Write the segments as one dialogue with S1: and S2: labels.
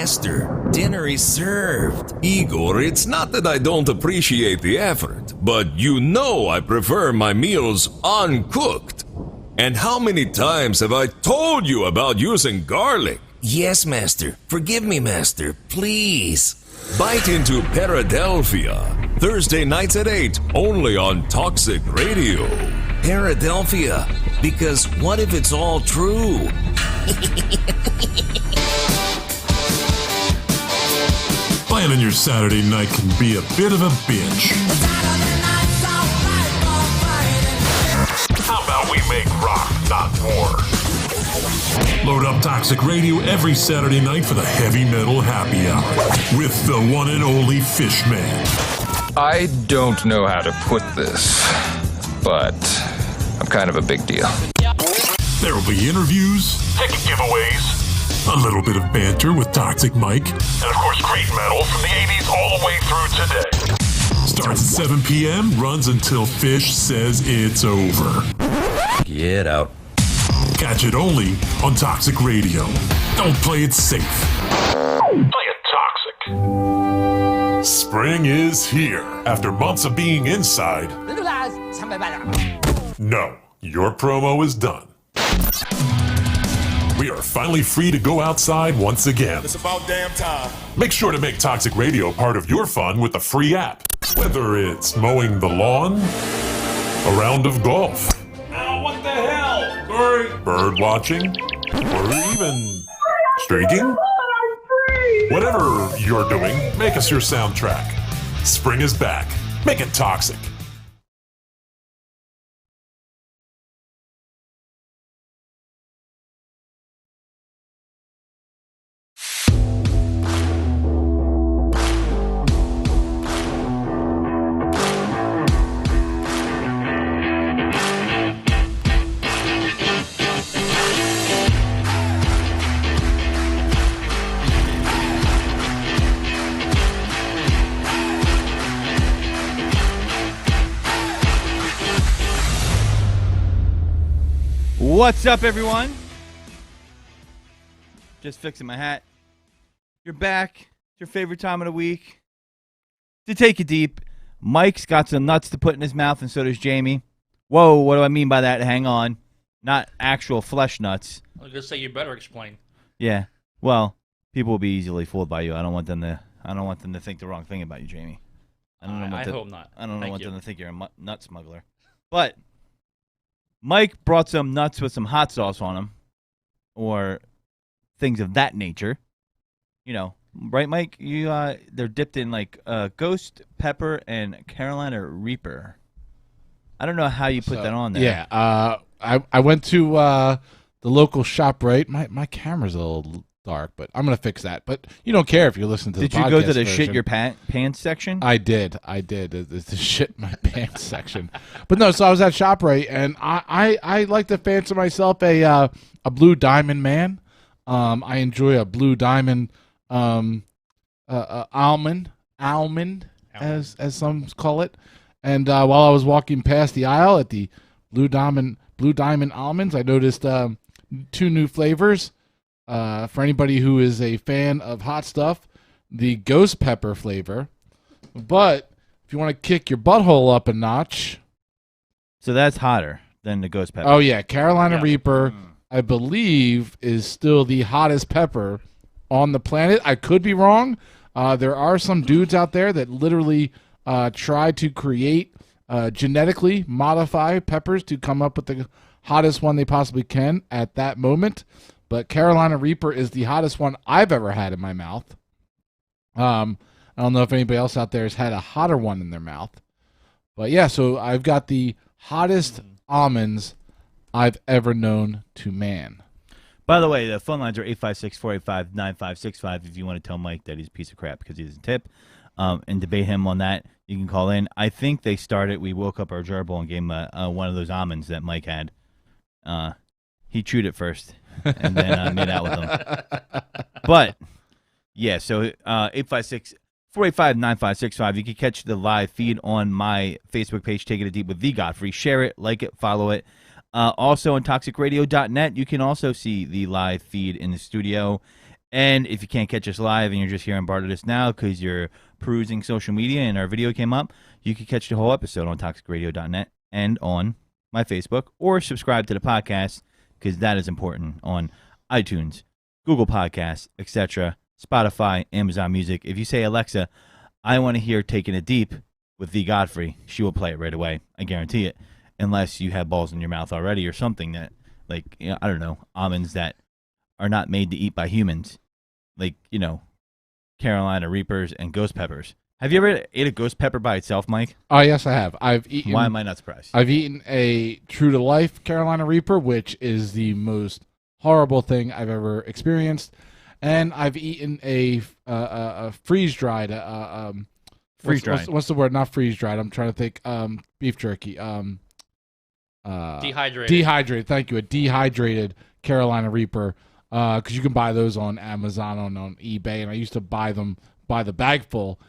S1: Master, dinner is served. Igor, it's not that I don't appreciate the effort, but you know I prefer my meals uncooked. And how many times have I told you about using garlic? Yes, Master. Forgive me, Master. Please. Bite into Paradelphia. Thursday nights at 8, only on Toxic Radio. Paradelphia, because what if it's all true?
S2: Planning your Saturday night can be a bit of a bitch. How about we make rock, not war? Load up Toxic Radio every Saturday night for the heavy metal happy hour with the one and only Fishman.
S3: I don't know how to put this, but I'm kind of a big deal.
S2: There will be interviews, ticket giveaways, a little bit of banter with Toxic Mike, and of course great metal from the 80s all the way through today. Starts at 7 p.m., runs until Fish says it's over.
S1: Get out.
S2: Catch it only on Toxic Radio. Don't play it safe. Play it toxic. Spring is here. After months of being inside, no, your promo is done. We are finally free to go outside once again.
S4: It's about damn time.
S2: Make sure to make Toxic Radio part of your fun with the free app. Whether it's mowing the lawn, a round of golf,
S4: Ow, what the hell? Sorry.
S2: bird watching, or even streaking. Whatever you're doing, make us your soundtrack. Spring is back. Make it toxic.
S5: What's up, everyone? Just fixing my hat. You're back. It's your favorite time of the week. To take it deep, Mike's got some nuts to put in his mouth, and so does Jamie. Whoa, what do I mean by that? Hang on. Not actual flesh nuts.
S6: I was going to say, you better explain.
S5: Yeah. Well, people will be easily fooled by you. I don't want them to think the wrong thing about you, Jamie.
S6: I hope not.
S5: I don't
S6: Thank
S5: want
S6: you.
S5: them to think you're a nut smuggler. But Mike brought some nuts with some hot sauce on them, or things of that nature. You know, right, Mike? They're dipped in like ghost pepper and Carolina Reaper. I don't know how you put that on there.
S7: Yeah, I went to the local ShopRite. My camera's a little dark, but I'm gonna fix that. But you don't care if you listen to the podcast.
S5: Did you go to the
S7: version.
S5: shit your pants section?
S7: I did. It's the shit my pants section. But no, so I was at ShopRite, and I like to fancy myself a blue diamond man. I enjoy a blue diamond almond as some call it. And while I was walking past the aisle at the blue diamond almonds, I noticed 2 new flavors. For anybody who is a fan of hot stuff, the ghost pepper flavor. But if you want to kick your butthole up a notch,
S5: So that's hotter than the ghost pepper.
S7: oh yeah, Carolina Reaper, I believe, is still the hottest pepper on the planet. I could be wrong. There are some dudes out there that literally try to create genetically modify peppers to come up with the hottest one they possibly can at that moment. But Carolina Reaper is the hottest one I've ever had in my mouth. I don't know if anybody else out there has had a hotter one in their mouth. But yeah, so I've got the hottest almonds I've ever known to man.
S5: By the way, the phone lines are 856-485-9565 if you want to tell Mike that he's a piece of crap because he doesn't tip. And debate him on that. You can call in. I think we woke up our gerbil and gave him one of those almonds that Mike had. He chewed it first and then made out with them. But, yeah, so 856-485-9565. You can catch the live feed on my Facebook page, Taking It Deep with the Godfrey. Share it, like it, follow it. Also on toxicradio.net, you can also see the live feed in the studio. And if you can't catch us live and you're just hearing part of this now because you're perusing social media and our video came up, you can catch the whole episode on toxicradio.net and on my Facebook, or subscribe to the podcast because that is important on iTunes, Google Podcasts, etc., Spotify, Amazon Music. If you say, Alexa, I want to hear Taking It Deep with the Godfrey, she will play it right away. I guarantee it. Unless you have balls in your mouth already or something that, like, you know, I don't know, almonds that are not made to eat by humans. Like, you know, Carolina Reapers and ghost peppers. Have you ever ate a ghost pepper by itself, Mike?
S7: Oh, yes, I have. I've eaten.
S5: Why am I not surprised?
S7: I've eaten a true to life Carolina Reaper, which is the most horrible thing I've ever experienced, and I've eaten a freeze dried. What's the word? Not freeze dried. I'm trying to think. Beef jerky.
S6: Dehydrated.
S7: Dehydrated. Thank you. A dehydrated Carolina Reaper, because you can buy those on Amazon, on eBay, and I used to buy them by the bag full.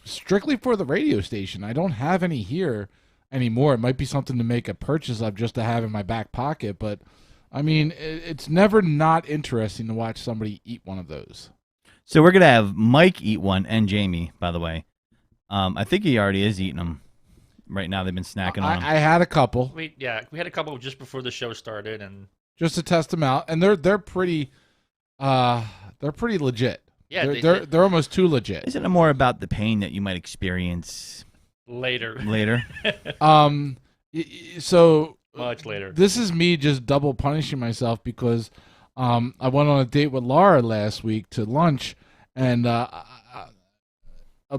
S7: Strictly for the radio station. I don't have any here anymore. It might be something to make a purchase of just to have in my back pocket, but I mean, it's never not interesting to watch somebody eat one of those.
S5: So we're going to have Mike eat one, and Jamie, by the way. I think he already is eating them right now. They've been snacking on them.
S7: I had a couple.
S6: We had a couple just before the show started, and
S7: just to test them out, and they're pretty legit.
S6: Yeah,
S7: they're almost too legit.
S5: Isn't it more about the pain that you might experience
S6: later?
S7: So
S6: much later.
S7: This is me just double punishing myself because I went on a date with Laura last week to lunch, and a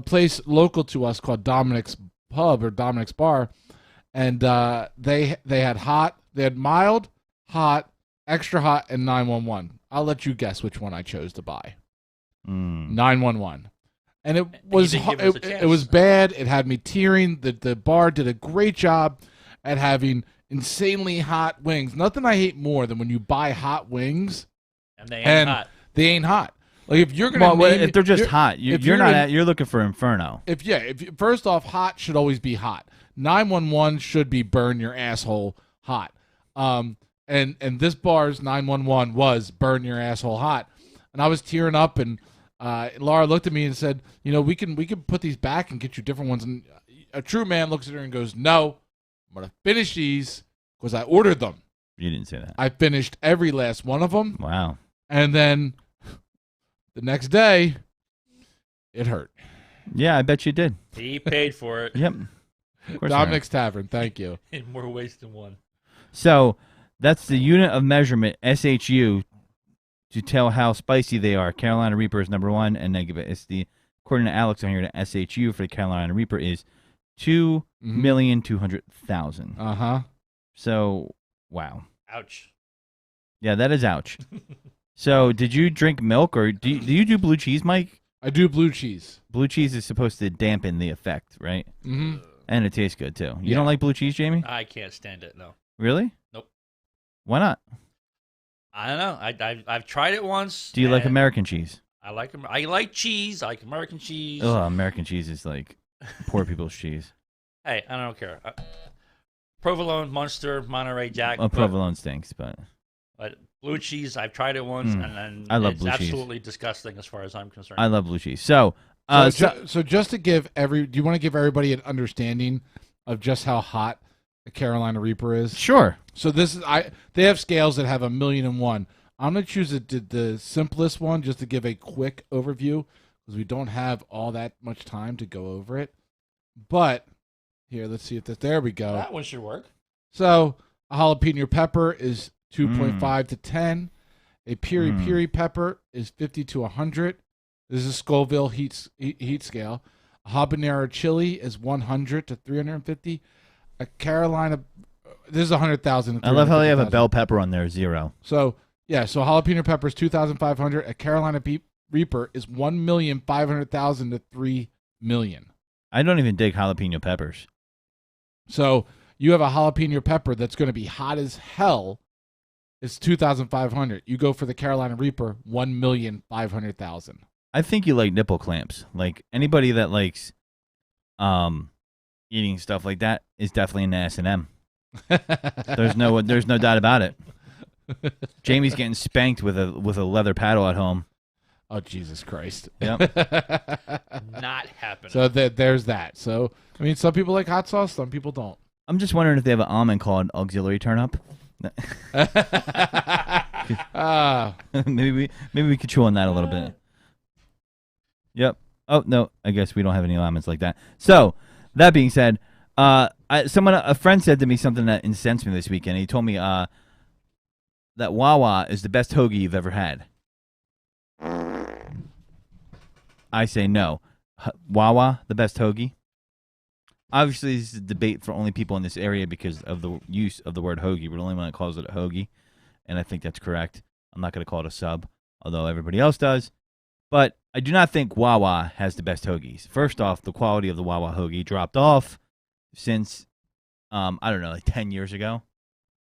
S7: place local to us called Dominic's Pub or Dominic's Bar, and they had mild, hot, extra hot, and 911. I'll let you guess which one I chose to buy. 911, and it was bad. It had me tearing. The bar did a great job at having insanely hot wings. Nothing I hate more than when you buy hot wings
S6: and they ain't hot.
S7: They ain't hot. Like if you're gonna
S5: if they're just hot, you're looking for Inferno.
S7: First off, hot should always be hot. 911 should be burn your asshole hot. And this bar's 911 was burn your asshole hot, and I was tearing up and. Laura looked at me and said, "You know, we can put these back and get you different ones." And a true man looks at her and goes, "No, I'm gonna finish these because I ordered them."
S5: You didn't say that.
S7: I finished every last one of them.
S5: Wow.
S7: And then the next day, it hurt.
S5: Yeah, I bet you did.
S6: He paid for it.
S5: Yep.
S7: Dominic's Tavern. Thank you.
S6: In more ways than one.
S5: So that's the unit of measurement SHU. To tell how spicy they are. Carolina Reaper is number one, and it's according to Alex on here, the SHU for the Carolina Reaper is 2,200,000. So, wow.
S6: Ouch.
S5: Yeah, that is ouch. So, did you drink milk, or do you do blue cheese, Mike?
S7: I do blue cheese.
S5: Blue cheese is supposed to dampen the effect, right?
S7: Mm-hmm.
S5: And it tastes good too. You don't like blue cheese, Jamie?
S6: I can't stand it. No.
S5: Really?
S6: Nope.
S5: Why not?
S6: I don't know. I've tried it once.
S5: Do you like American cheese?
S6: I like cheese. I like American cheese.
S5: Oh, American cheese is like poor people's cheese.
S6: Hey, I don't care. Provolone, Munster, Monterey Jack.
S5: Well, provolone stinks, but
S6: blue cheese, I've tried it once, and
S5: I love
S6: it's
S5: blue cheese.
S6: Absolutely disgusting as far as I'm concerned.
S5: I love blue cheese. So
S7: just to give do you want to give everybody an understanding of just how hot a Carolina Reaper is?
S5: Sure.
S7: So this is they have scales that have 1,000,001. I'm gonna choose the simplest one just to give a quick overview because we don't have all that much time to go over it. But here, let's see if there we go.
S6: That one should work.
S7: So a jalapeno pepper is 2.5 to 10. A piri piri pepper is 50 to 100. This is Scoville heat scale. A habanero chili is 100 to 350. A Carolina, this is 100,000.
S5: I love how they have a bell pepper on there, 0.
S7: So jalapeno pepper is 2,500. A Carolina Reaper is 1,500,000 to 3 million.
S5: I don't even dig jalapeno peppers.
S7: So you have a jalapeno pepper that's going to be hot as hell. It's 2,500. You go for the Carolina Reaper, 1,500,000.
S5: I think you like nipple clamps. Like anybody that likes, eating stuff like that is definitely an S&M. There's no doubt about it. Jamie's getting spanked with a leather paddle at home.
S7: Oh, Jesus Christ.
S5: Yep.
S6: Not happening.
S7: So there's that. So, I mean, some people like hot sauce, some people don't.
S5: I'm just wondering if they have an almond called auxiliary turnip. maybe we could chew on that a little bit. Yep. Oh no, I guess we don't have any almonds like that. So that being said, a friend said to me something that incensed me this weekend. He told me that Wawa is the best hoagie you've ever had. I say no. Wawa, the best hoagie. Obviously, this is a debate for only people in this area because of the use of the word hoagie. We're the only one that calls it a hoagie, and I think that's correct. I'm not going to call it a sub, although everybody else does. But I do not think Wawa has the best hoagies. First off, the quality of the Wawa hoagie dropped off since, I don't know, like 10 years ago.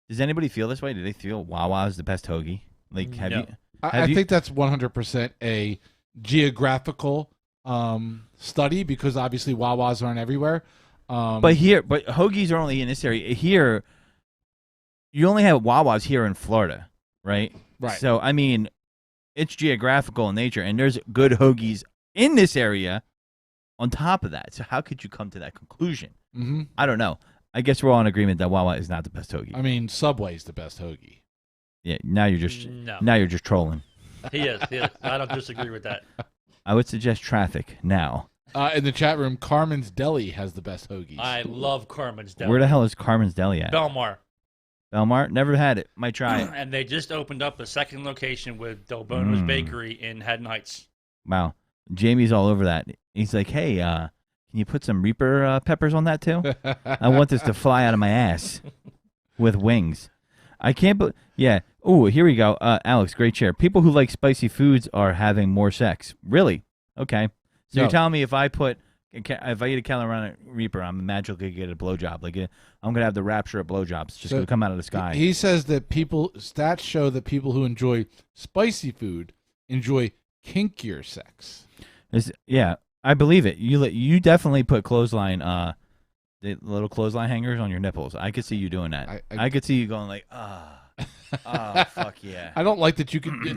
S5: Does anybody feel this way? Do they feel Wawa is the best hoagie? Like, have
S6: No.
S5: you?
S7: I think that's 100% a geographical study because obviously Wawas aren't everywhere.
S5: But hoagies are only in this area. Here, you only have Wawas here in Florida, right?
S7: Right.
S5: So, I mean, it's geographical in nature, and there's good hoagies in this area on top of that. So how could you come to that conclusion?
S7: Mm-hmm.
S5: I don't know. I guess we're all in agreement that Wawa is not the best hoagie.
S7: I mean, Subway's the best hoagie.
S5: Yeah, now you're just trolling.
S6: He is. I don't disagree with that.
S5: I would suggest traffic now.
S7: In the chat room, Carmen's Deli has the best hoagies.
S6: I love Carmen's Deli.
S5: Where the hell is Carmen's Deli at?
S6: Belmar.
S5: Belmar? Never had it. Might try it.
S6: And they just opened up a second location with Del Bono's Bakery in Haddon Heights.
S5: Wow. Jamie's all over that. He's like, hey, can you put some Reaper peppers on that too? I want this to fly out of my ass with wings. I can't believe. Yeah. Oh, here we go. Alex, great share. People who like spicy foods are having more sex. Really? Okay. So you're telling me if I eat a Carolina Reaper, I'm magically going to get a blowjob. Like I'm going to have the rapture of blowjobs. It's just going to come out of the sky.
S7: He says that stats show that people who enjoy spicy food enjoy kinkier sex.
S5: Yeah, I believe it. You definitely put clothesline, the little clothesline hangers on your nipples. I could see you doing that. I could see you going like, oh, fuck yeah.
S7: I don't like that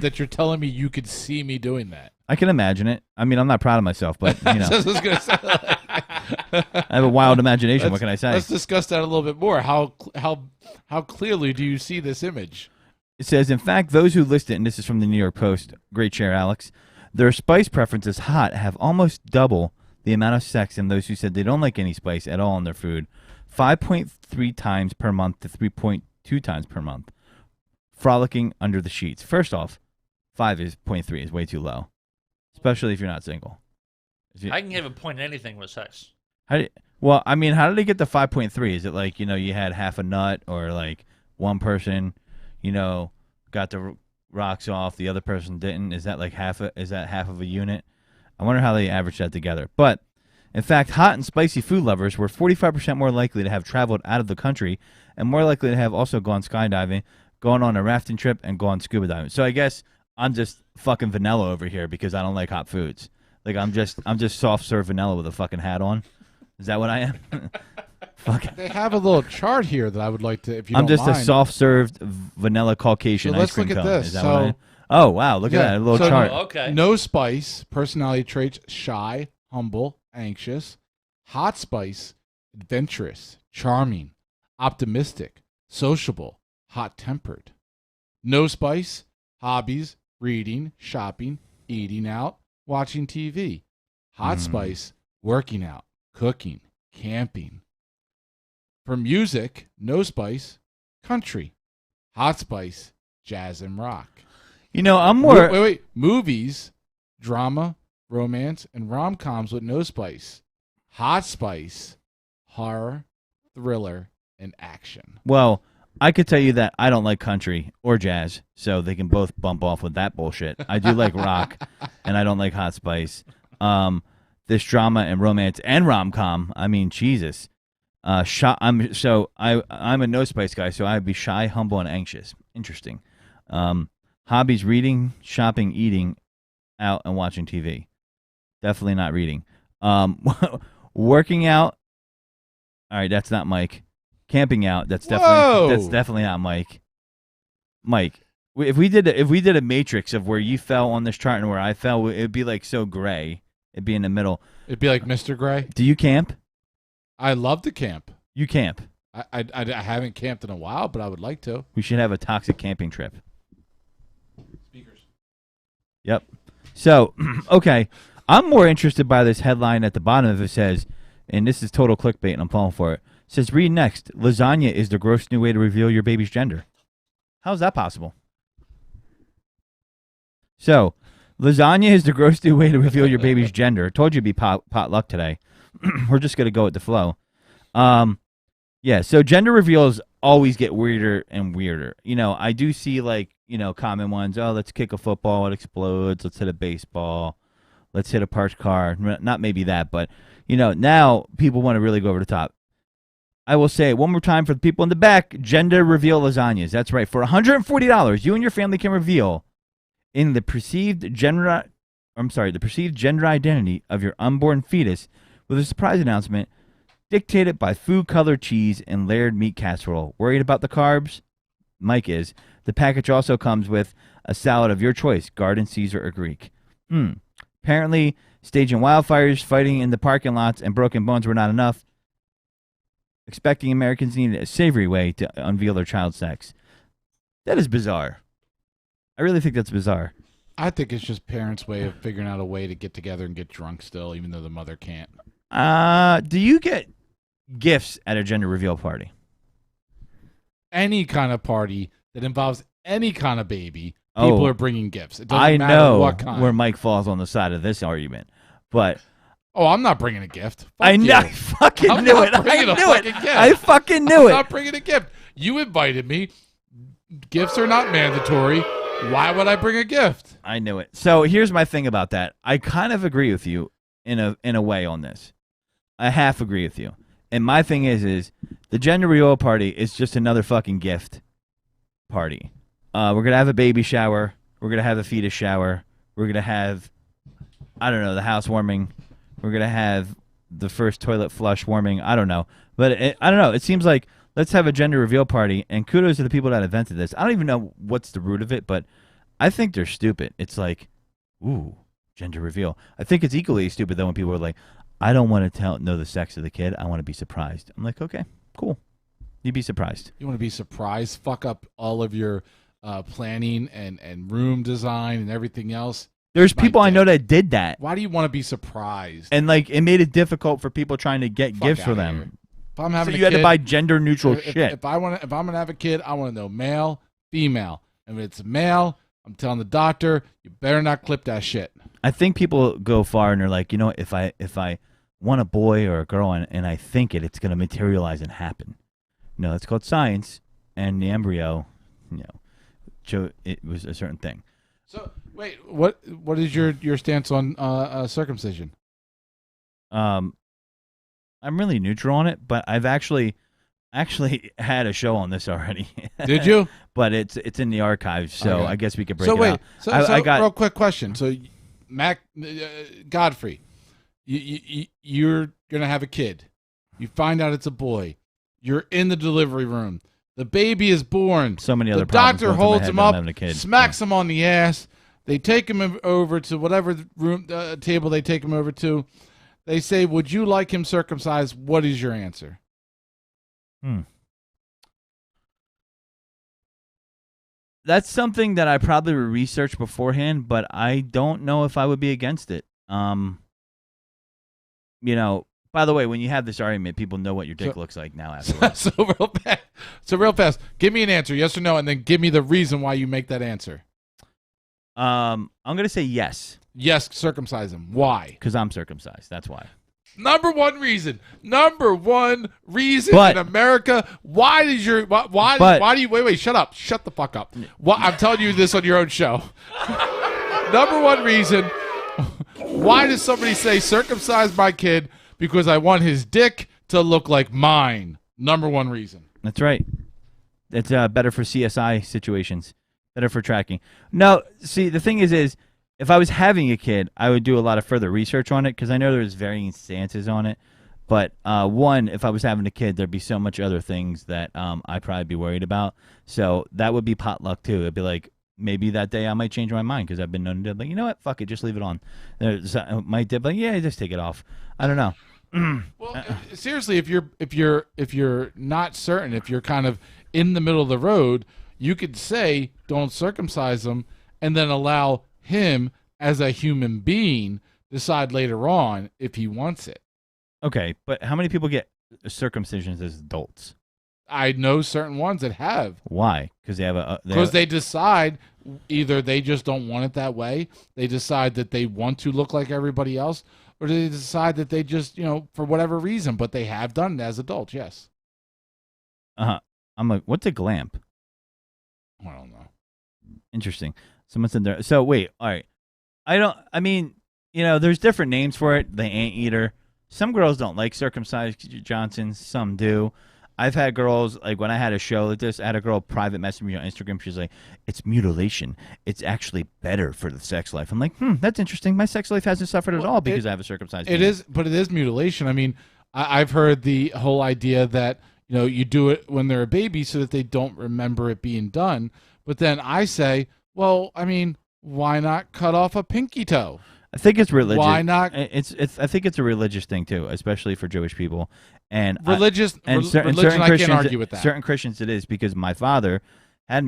S7: that you're telling me you could see me doing that.
S5: I can imagine it. I mean, I'm not proud of myself, but you know,
S7: That's what I was gonna say.
S5: I have a wild imagination. What can I say?
S7: Let's discuss that a little bit more. How clearly do you see this image?
S5: It says, in fact, those who list it, and this is from the New York Post, great share, Alex, their spice preferences hot have almost double the amount of sex than those who said they don't like any spice at all in their food, 5.3 times per month to 3.2 times per month. Frolicking under the sheets. First off, 5.3 is way too low, especially if you're not single.
S6: I can give a point in anything with sex.
S5: How did they get the 5.3? Is it like, you had half a nut, or like one person, got the rocks off, the other person didn't? Is that like half of a unit? I wonder how they average that together. But in fact, hot and spicy food lovers were 45% more likely to have traveled out of the country and more likely to have also gone skydiving, gone on a rafting trip, and gone scuba diving. So I guess I'm just fucking vanilla over here because I don't like hot foods. Like I'm just soft serve vanilla with a fucking hat on. Is that what I am? Fuck.
S7: They have a little chart here that I would like to, if you
S5: I'm
S7: don't
S5: just
S7: mind.
S5: a soft served vanilla Caucasian
S7: So
S5: ice cream
S7: let's look
S5: cone.
S7: at this.
S5: Is that what I am? Oh wow, look at that, a little chart.
S6: Okay.
S7: No spice, personality traits: shy, humble, anxious. Hot spice: adventurous, charming, optimistic, sociable, hot-tempered. No spice: hobbies: reading, shopping, eating out, watching TV. Hot spice: working out, cooking, camping. For music: no spice: country. Hot spice: jazz and rock.
S5: I'm more.
S7: Wait. Movies: drama, romance, and rom-coms with no spice. Hot spice: horror, thriller, and action.
S5: Well, I could tell you that I don't like country or jazz, so they can both bump off with that bullshit. I do like rock, and I don't like hot spice. This drama and romance and rom-com. I mean, Jesus. I'm a no spice guy, so I'd be shy, humble, and anxious. Interesting. Hobbies: reading, shopping, eating out, and watching TV. Definitely not reading. Working out. All right, that's not Mike. Camping out. That's definitely not Mike. Mike, if we did a matrix of where you fell on this chart and where I fell, it'd be like so gray. It'd be in the middle.
S7: It'd be like Mr. Gray.
S5: Do you camp?
S7: I love to camp.
S5: You camp.
S7: I haven't camped in a while, but I would like to.
S5: We should have a toxic camping trip.
S7: Speakers.
S5: Yep. So, okay, I'm more interested by this headline at the bottom of it says, and this is total clickbait, and I'm falling for it. It says, read next. Lasagna is the gross new way to reveal your baby's gender. How is that possible? So, lasagna is the gross new way to reveal your baby's gender. I told you it'd be potluck today. We're just going to go with the flow. Yeah, so gender reveals always get weirder and weirder. You know, I do see, like, you know, common ones. Oh, let's kick a football. It explodes. Let's hit a baseball. Let's hit a parked car. Not maybe that, but, you know, now people want to really go over the top. I will say it one more time for the people in the back. Gender reveal lasagnas. That's right. For $140, you and your family can reveal in the perceived gender identity of your unborn fetus with a surprise announcement dictated by food-colored cheese and layered meat casserole. Worried about the carbs? Mike is. The package also comes with a salad of your choice, Garden, Caesar, or Greek. Apparently, staging wildfires, fighting in the parking lots, and broken bones were not enough. Expecting Americans needed a savory way to unveil their child sex. That is bizarre. I really think that's bizarre.
S7: I think it's just parents' way of figuring out a way to get together and get drunk still, even though the mother can't.
S5: Do you get gifts at a gender reveal party?
S7: Any kind of party that involves any kind of baby, people are bringing gifts. It doesn't
S5: I
S7: matter
S5: know
S7: what kind.
S5: where Mike falls on the side of this argument, but
S7: I'm not bringing a gift. Fuck
S5: I know.
S7: you.
S5: I fucking
S7: I'm
S5: knew
S7: not
S5: it. I
S7: bringing a
S5: knew it.
S7: fucking gift.
S5: I fucking knew
S7: I'm
S5: it.
S7: not bringing a gift. You invited me. Gifts are not mandatory. Why would I bring a gift?
S5: I knew it. So here's my thing about that. I kind of agree with you in a way on this. I half agree with you. And my thing is the gender reveal party is just another fucking gift party. We're gonna have a baby shower. We're gonna have a fetus shower. We're gonna have, I don't know, the house warming. We're gonna have the first toilet flush warming. I don't know, but I don't know. It seems like let's have a gender reveal party. And kudos to the people that invented this. I don't even know what's the root of it, but I think they're stupid. It's like, ooh, gender reveal. I think it's equally stupid though when people are like, I don't want to know the sex of the kid. I want to be surprised. I'm like, okay, cool. You'd be surprised.
S7: You want to be surprised? Fuck up all of your planning and room design and everything else.
S5: There's people I know that did that.
S7: Why do you want to be surprised?
S5: And like it made it difficult for people trying to get gifts for them.
S7: Here. If I'm having
S5: so
S7: a
S5: you had
S7: kid,
S5: to buy gender neutral shit.
S7: If I'm gonna have a kid, I want to know male, female. And if it's male, I'm telling the doctor, you better not clip that shit.
S5: I think people go far and they're like, you know, if I want a boy or a girl and I think it's going to materialize and happen. No, it's called science, and the embryo, you know, it was a certain thing.
S7: So wait, what is your stance on circumcision?
S5: I'm really neutral on it, but I've actually had a show on this already.
S7: Did you?
S5: But it's in the archives, so
S7: Okay.
S5: I guess we could break
S7: so
S5: it
S7: wait,
S5: out.
S7: So
S5: I got
S7: real quick question. So Godfrey, you're gonna have a kid. You find out it's a boy. You're in the delivery room. The baby is born.
S5: so many other
S7: The
S5: problems
S7: doctor
S5: going through my
S7: holds
S5: head
S7: him
S5: that I'm
S7: up,
S5: having a kid.
S7: smacks him on the ass. They take him over to whatever room table they take him over to. They say, "Would you like him circumcised?" What is your answer?
S5: That's something that I probably would research beforehand, but I don't know if I would be against it. You know, by the way, when you have this argument, people know what your dick looks like now afterwards.
S7: So real fast, give me an answer, yes or no, and then give me the reason why you make that answer.
S5: I'm gonna say yes.
S7: Yes, circumcise him. Why?
S5: Because I'm circumcised. That's why.
S7: Number one reason
S5: But-
S7: in America. Why does your why do you wait? Shut up. Shut the fuck up. I'm telling you this on your own show. Number one reason. Why does somebody say circumcise my kid? Because I want his dick to look like mine. Number one reason.
S5: That's right. It's better for CSI situations. Better for tracking. No, see, the thing is if I was having a kid, I would do a lot of further research on it because I know there's varying stances on it. But one, if I was having a kid, there'd be so much other things that I'd probably be worried about. So that would be potluck too. It'd be like maybe that day I might change my mind because I've been known to be like, you know what, fuck it, just leave it on. My dip, like, yeah, just take it off. I don't know.
S7: Well, seriously, if you're not certain, if you're kind of in the middle of the road, you could say don't circumcise him, and then allow him as a human being decide later on if he wants it.
S5: Okay, but how many people get circumcisions as adults?
S7: I know certain ones that have.
S5: Why? Because they have
S7: they decide either they just don't want it that way, they decide that they want to look like everybody else, or they decide that they just, for whatever reason, but they have done it as adults, yes.
S5: I'm like, what's a glamp?
S7: I don't know.
S5: Interesting. Someone said there. So wait, all right. There's different names for it. The anteater. Some girls don't like circumcised Johnsons. Some do. I've had girls, like when I had a show like this, I had a girl private message me on Instagram. She's like, it's mutilation. It's actually better for the sex life. I'm like, that's interesting. My sex life hasn't suffered at all because I have a circumcised penis.
S7: But it is mutilation. I mean, I've heard the whole idea that, you do it when they're a baby so that they don't remember it being done. But then I say, well, I mean, why not cut off a pinky toe?
S5: I think it's religious.
S7: Why not?
S5: I think it's a religious thing too, especially for Jewish people. And
S7: religion, I can't argue with that.
S5: Certain Christians, it is because my father had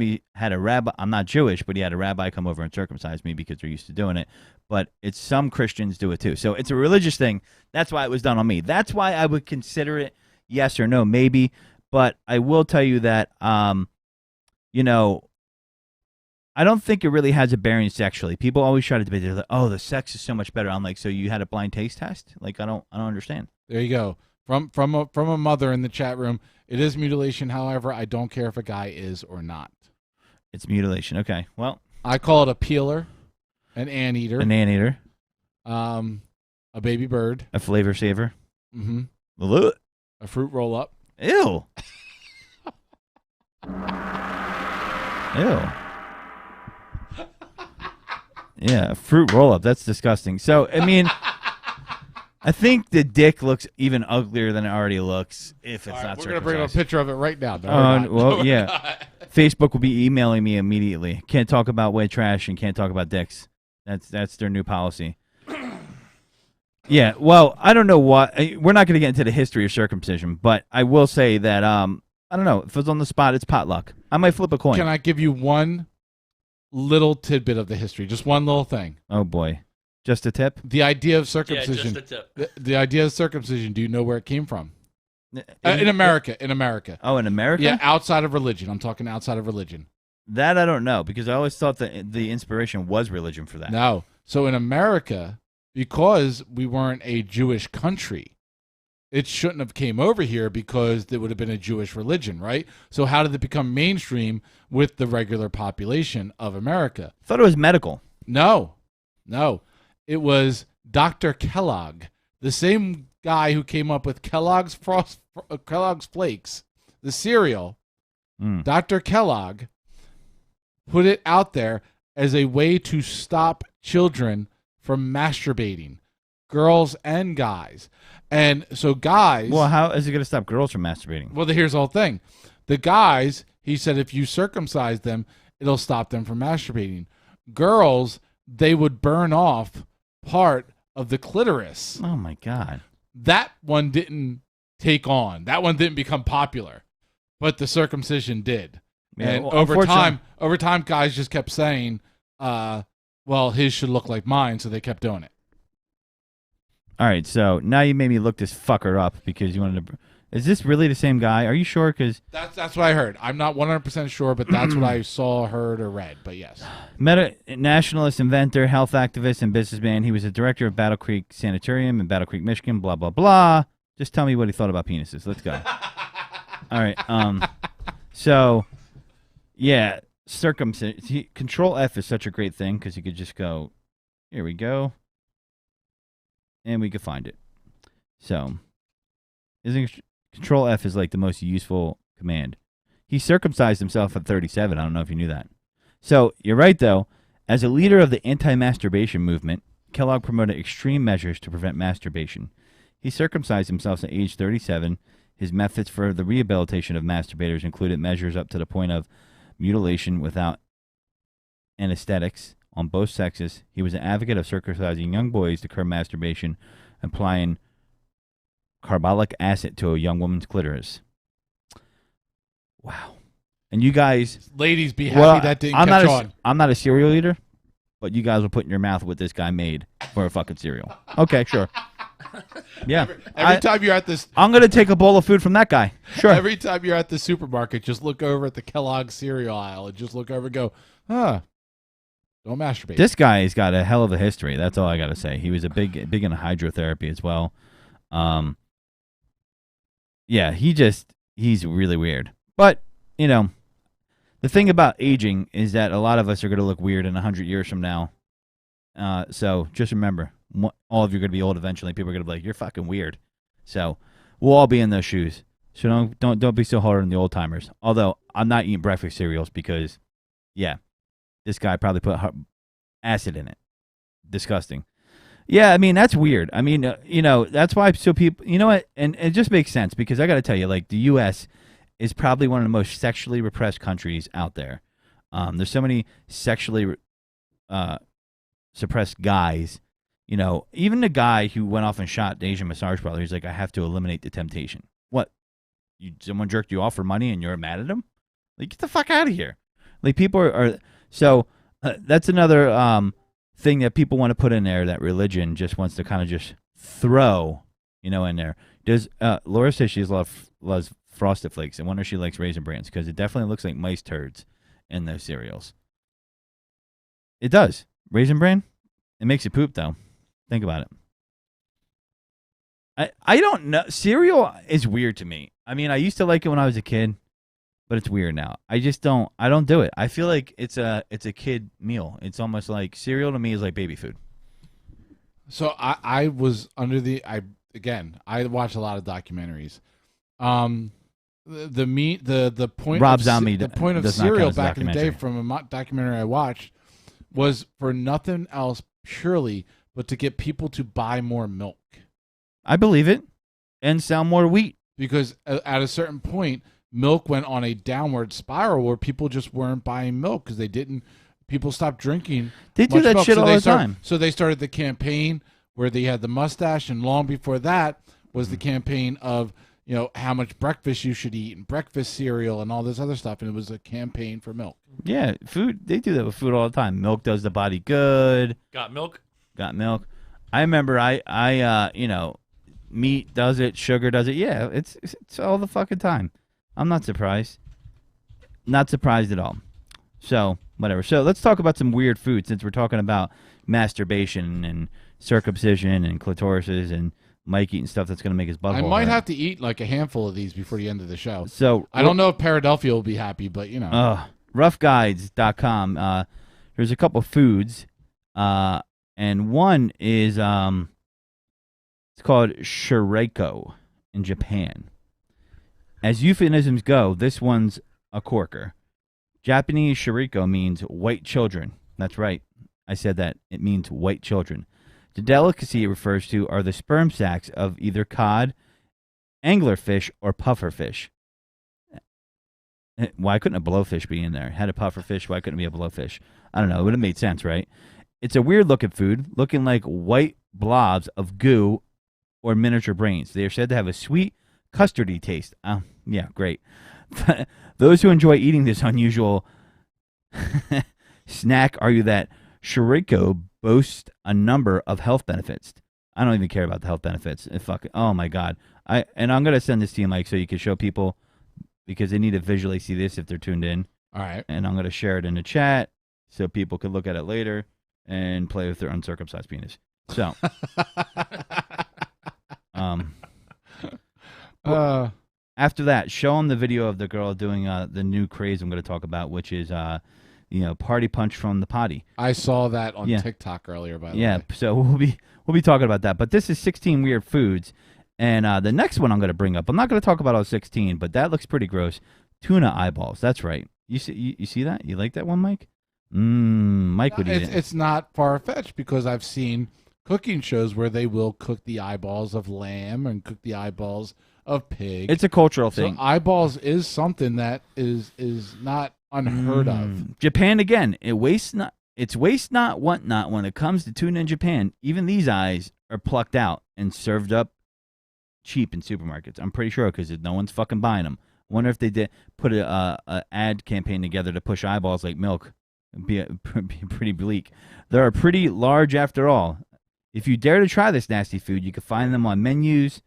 S5: a rabbi. I'm not Jewish, but he had a rabbi come over and circumcise me because they're used to doing it. But it's some Christians do it too. So it's a religious thing. That's why it was done on me. That's why I would consider it yes or no, maybe. But I will tell you that, I don't think it really has a bearing sexually. People always try to debate. They're like, "Oh, the sex is so much better." I'm like, "So you had a blind taste test?" Like, I don't understand.
S7: There you go. From a mother in the chat room. It is mutilation. However, I don't care if a guy is or not.
S5: It's mutilation. Okay. Well,
S7: I call it a peeler, an anteater, a baby bird,
S5: a flavor saver,
S7: a fruit roll up.
S5: Ew. Ew. Yeah, a fruit roll-up. That's disgusting. So, I mean, I think the dick looks even uglier than it already looks if it's not circumcised.
S7: We're going to bring up a picture of it right now.
S5: Well, yeah. Facebook will be emailing me immediately. Can't talk about white trash and can't talk about dicks. That's their new policy. Yeah, well, I don't know what. We're not going to get into the history of circumcision, but I will say that, I don't know. If it's on the spot, it's potluck. I might flip a coin.
S7: Can I give you one little tidbit of the history? Just one little thing.
S5: Oh, boy. Just a tip?
S7: The idea of circumcision.
S6: Yeah, just a tip.
S7: The idea of circumcision, do you know where it came from? In America.
S5: Oh, in America?
S7: Yeah, outside of religion. I'm talking outside of religion.
S5: That I don't know, because I always thought that the inspiration was religion for that.
S7: No. So in America, because we weren't a Jewish country, it shouldn't have came over here because there would have been a Jewish religion, right? So how did it become mainstream with the regular population of America?
S5: I thought it was medical.
S7: No. It was Dr. Kellogg, the same guy who came up with Kellogg's Flakes, the cereal. Dr. Kellogg put it out there as a way to stop children from masturbating, girls and guys. And so guys...
S5: Well, how is it going to stop girls from masturbating?
S7: Well, here's the whole thing. The guys, he said, if you circumcise them, it'll stop them from masturbating. Girls, they would burn off part of the clitoris.
S5: Oh, my God.
S7: That one didn't take on. That one didn't become popular. But the circumcision did. Yeah, and
S5: well,
S7: over time, guys just kept saying, well, his should look like mine, so they kept doing it.
S5: All right, so now you made me look this fucker up because you wanted to... Is this really the same guy? Are you sure? Because
S7: that's what I heard. I'm not 100% sure, but that's what I saw, heard, or read. But yes.
S5: Nationalist, inventor, health activist, and businessman. He was a director of Battle Creek Sanitarium in Battle Creek, Michigan, blah, blah, blah. Just tell me what he thought about penises. Let's go. All right. So, yeah, circumcision. Control F is such a great thing because you could just go, here we go. And we could find it. So, Control F is like the most useful command. He circumcised himself at 37. I don't know if you knew that. So, you're right, though. As a leader of the anti-masturbation movement, Kellogg promoted extreme measures to prevent masturbation. He circumcised himself at age 37. His methods for the rehabilitation of masturbators included measures up to the point of mutilation without and aesthetics on both sexes. He was an advocate of circumcising young boys to curb masturbation, applying carbolic acid to a young woman's clitoris. Wow. And you guys...
S7: Ladies, be happy that didn't catch on.
S5: I'm not a cereal eater, but you guys will put in your mouth what this guy made for a fucking cereal. Okay, sure. Yeah.
S7: Every time you're at this...
S5: I'm going to take a bowl of food from that guy. Sure.
S7: Every time you're at the supermarket, just look over at the Kellogg cereal aisle and just look over and go, don't masturbate.
S5: This guy's got a hell of a history. That's all I got to say. He was a big into hydrotherapy as well. Yeah, he's really weird. But, you know, the thing about aging is that a lot of us are going to look weird in 100 years from now. So just remember, all of you are going to be old eventually. People are going to be like, you're fucking weird. So we'll all be in those shoes. So don't be so hard on the old timers. Although I'm not eating breakfast cereals because, yeah, this guy probably put acid in it. Disgusting. Yeah, I mean, that's weird. I mean, you know, that's why so people, you know what? And it just makes sense because I got to tell you, like, the U.S. is probably one of the most sexually repressed countries out there. There's so many sexually suppressed guys. You know, even the guy who went off and shot the Asian massage parlor, he's like, I have to eliminate the temptation. What? Someone jerked you off for money and you're mad at him? Like, get the fuck out of here. Like, people are so that's another thing that people want to put in there that religion just wants to kind of just throw, you know, in there. Does Laura says she loves Frosted Flakes. I wonder if she likes Raisin Brans because it definitely looks like mice turds in those cereals. It does. Raisin Bran? It makes you poop, though. Think about it. I don't know. Cereal is weird to me. I mean, I used to like it when I was a kid, but it's weird now. I don't do it. I feel like it's a kid meal. It's almost like cereal to me is like baby food.
S7: So I was under the I watch a lot of documentaries. The point
S5: Rob
S7: of,
S5: Zombie
S7: the point of
S5: does not count
S7: cereal
S5: as a
S7: back in the day
S5: documentary.
S7: from a documentary I watched was for nothing else purely but to get people to buy more milk.
S5: I believe it. And sell more wheat.
S7: Because at a certain point, milk went on a downward spiral where people just weren't buying milk because people stopped drinking.
S5: They do
S7: much
S5: that
S7: milk.
S5: shit all the time.
S7: So they started the campaign where they had the mustache, and long before that was the campaign of, you know, how much breakfast you should eat and breakfast cereal and all this other stuff, and it was a campaign for milk.
S5: Yeah, food. They do that with food all the time. Milk does the body good.
S6: Got milk?
S5: Got milk. I remember I you know, meat does it, sugar does it. Yeah, it's all the fucking time. I'm not surprised. Not surprised at all. So, whatever. So, let's talk about some weird food since we're talking about masturbation and circumcision and clitorises and Mike eating stuff that's going to make his butthole
S7: I might
S5: hurt.
S7: have to eat like a handful of these before the end of the show.
S5: So,
S7: I don't know if Paradelphia will be happy, but you know.
S5: roughguides.com. There's a couple foods, and one is it's called shireko in Japan. As euphemisms go, this one's a corker. Japanese shireko means white children. That's right. I said that. It means white children. The delicacy it refers to are the sperm sacs of either cod, anglerfish, or pufferfish. Why couldn't a blowfish be in there? Had a pufferfish, why couldn't it be a blowfish? I don't know. It would have made sense, right? It's a weird-looking food, looking like white blobs of goo or miniature brains. They are said to have a sweet, custardy taste. Yeah, great. Those who enjoy eating this unusual snack argue that shireko boasts a number of health benefits. I don't even care about the health benefits. Oh my God. I'm gonna send this to you, Mike, so you can show people because they need to visually see this if they're tuned in.
S7: All right.
S5: And I'm gonna share it in the chat so people can look at it later and play with their uncircumcised penis. So after that, show them the video of the girl doing the new craze I'm going to talk about, which is party punch from the potty.
S7: I saw that on TikTok earlier, by the way.
S5: Yeah, so we'll be talking about that. But this is 16 weird foods, and the next one I'm going to bring up, I'm not going to talk about all 16, but that looks pretty gross. Tuna eyeballs. That's right. You see that? You like that one, Mike? Mike would eat it.
S7: It's not far-fetched because I've seen cooking shows where they will cook the eyeballs of lamb and cook the eyeballs of pig.
S5: It's a cultural
S7: so
S5: thing.
S7: eyeballs is something that is not unheard of.
S5: Japan again. It's waste not, want not when it comes to tuna in Japan. Even these eyes are plucked out and served up cheap in supermarkets. I'm pretty sure because no one's fucking buying them. Wonder if they did put a ad campaign together to push eyeballs like milk. It'd be pretty bleak. They're pretty large after all. If you dare to try this nasty food, you can find them on menus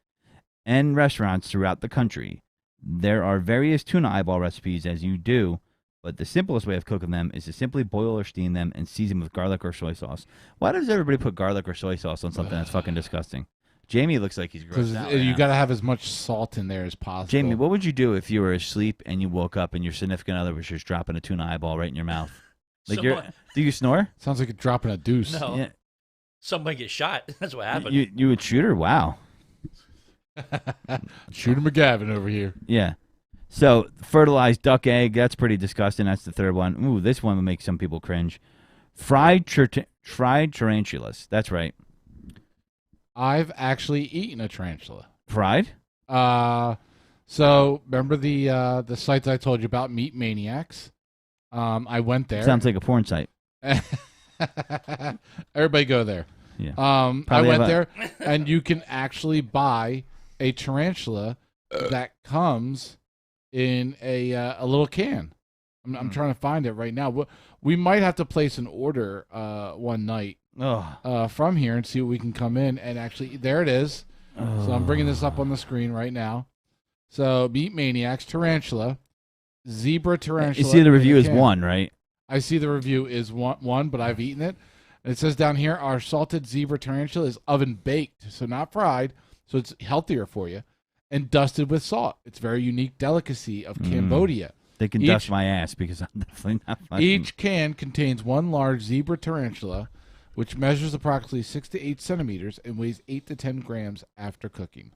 S5: and restaurants throughout the country. There are various tuna eyeball recipes as you do, but the simplest way of cooking them is to simply boil or steam them and season with garlic or soy sauce. Why does everybody put garlic or soy sauce on something that's fucking disgusting? Jamie looks like he's grossed out.
S7: Because you got to have as much salt in there as possible.
S5: Jamie, what would you do if you were asleep and you woke up and your significant other was just dropping a tuna eyeball right in your mouth? Like do you snore?
S7: Sounds like you're dropping a deuce.
S6: No.
S5: Yeah.
S6: Somebody get shot. That's what happened.
S5: You would shoot her? Wow.
S7: Shooter McGavin over here.
S5: Yeah. So, fertilized duck egg, that's pretty disgusting. That's the third one. Ooh, this one would make some people cringe. Fried tarantulas. That's right.
S7: I've actually eaten a tarantula.
S5: Fried?
S7: So remember the sites I told you about, Meat Maniacs? I went there.
S5: Sounds like a porn site.
S7: Everybody go there.
S5: Yeah.
S7: I went there, and you can actually buy a tarantula that comes in a little can. I'm trying to find it right now. We might have to place an order one night from here and see what we can come in. And actually, there it is. So I'm bringing this up on the screen right now. So Meat Maniacs, tarantula, zebra tarantula.
S5: You see the review is 1, right?
S7: I see the review is one, but I've eaten it. And it says down here, our salted zebra tarantula is oven baked, so not fried, so it's healthier for you, and dusted with salt. It's a very unique delicacy of Cambodia.
S5: They can dust my ass because I'm definitely not fucking...
S7: Each can contains one large zebra tarantula, which measures approximately 6 to 8 centimeters and weighs 8 to 10 grams after cooking.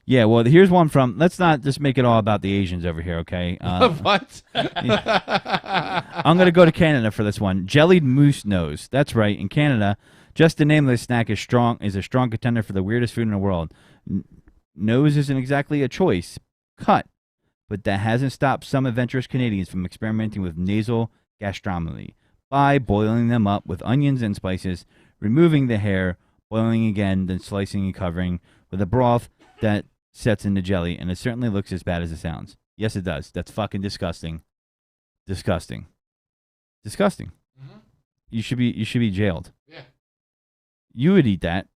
S5: Yeah, well, here's one from... Let's not just make it all about the Asians over here, okay?
S7: What?
S5: I'm going to go to Canada for this one. Jellied moose nose. That's right. In Canada, just the name of the snack is a strong contender for the weirdest food in the world. Nose isn't exactly a choice. Cut. But that hasn't stopped some adventurous Canadians from experimenting with nasal gastronomy by boiling them up with onions and spices, removing the hair, boiling again, then slicing and covering with a broth that sets in the jelly, and it certainly looks as bad as it sounds. Yes, it does. That's fucking disgusting. Disgusting. Mm-hmm. You should be jailed.
S7: Yeah.
S5: You would eat that.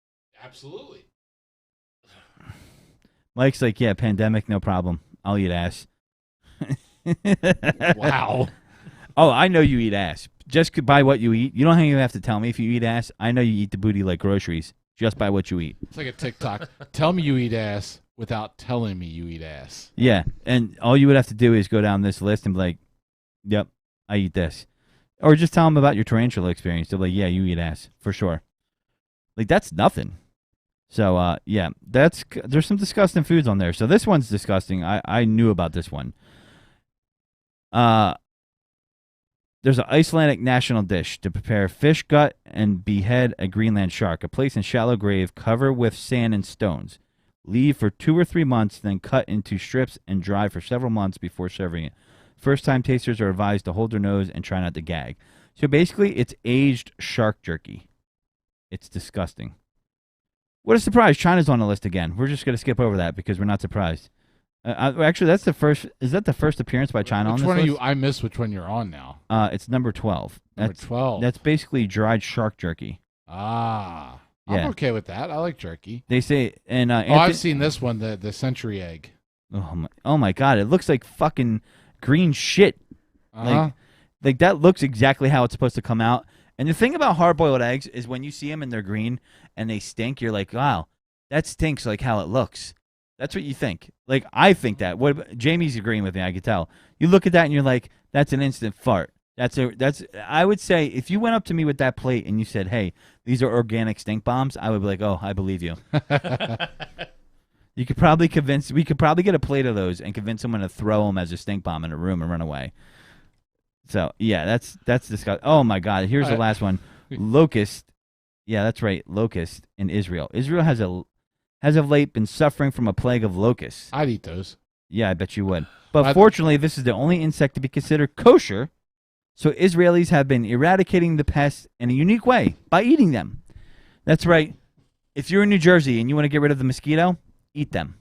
S7: Absolutely.
S5: Mike's like, yeah, pandemic, no problem. I'll eat ass.
S7: Wow.
S5: Oh, I know you eat ass. Just by what you eat. You don't even have to tell me if you eat ass. I know you eat the booty like groceries just by what you eat.
S7: It's like a TikTok. Tell me you eat ass without telling me you eat ass.
S5: Yeah, and all you would have to do is go down this list and be like, yep, I eat this. Or just tell them about your tarantula experience. They're like, yeah, you eat ass, for sure. Like, that's nothing. So, yeah, there's some disgusting foods on there. So this one's disgusting. I knew about this one. There's an Icelandic national dish to prepare fish gut and behead a Greenland shark. A place in shallow grave, cover with sand and stones. Leave for 2 or 3 months, then cut into strips and dry for several months before serving it. First-time tasters are advised to hold their nose and try not to gag. So basically, it's aged shark jerky. It's disgusting. What a surprise! China's on the list again. We're just going to skip over that because we're not surprised. Actually, that's the first. Is that the first appearance by China on this list?
S7: Which one are you? I missed which one you're on now.
S5: It's number 12.
S7: Number 12.
S5: That's basically dried shark jerky.
S7: Ah,
S5: Yeah.
S7: I'm okay with that. I like jerky.
S5: They say, and
S7: I've seen this one, the century egg.
S5: Oh my god! It looks like fucking green shit. Like that looks exactly how it's supposed to come out. And the thing about hard-boiled eggs is when you see them and they're green and they stink, you're like, wow, that stinks like how it looks. That's what you think. Like, I think that. Jamie's agreeing with me, I could tell. You look at that and you're like, that's an instant fart. I would say, if you went up to me with that plate and you said, hey, these are organic stink bombs, I would be like, oh, I believe you. We could probably get a plate of those and convince someone to throw them as a stink bomb in a room and run away. So, yeah, that's disgusting. Oh, my God. Here's the last one. Locust. Yeah, that's right. Locust in Israel. Israel has has of late been suffering from a plague of locusts.
S7: I'd eat those.
S5: Yeah, I bet you would. But fortunately, this is the only insect to be considered kosher, so Israelis have been eradicating the pests in a unique way by eating them. That's right. If you're in New Jersey and you want to get rid of the mosquito, eat them.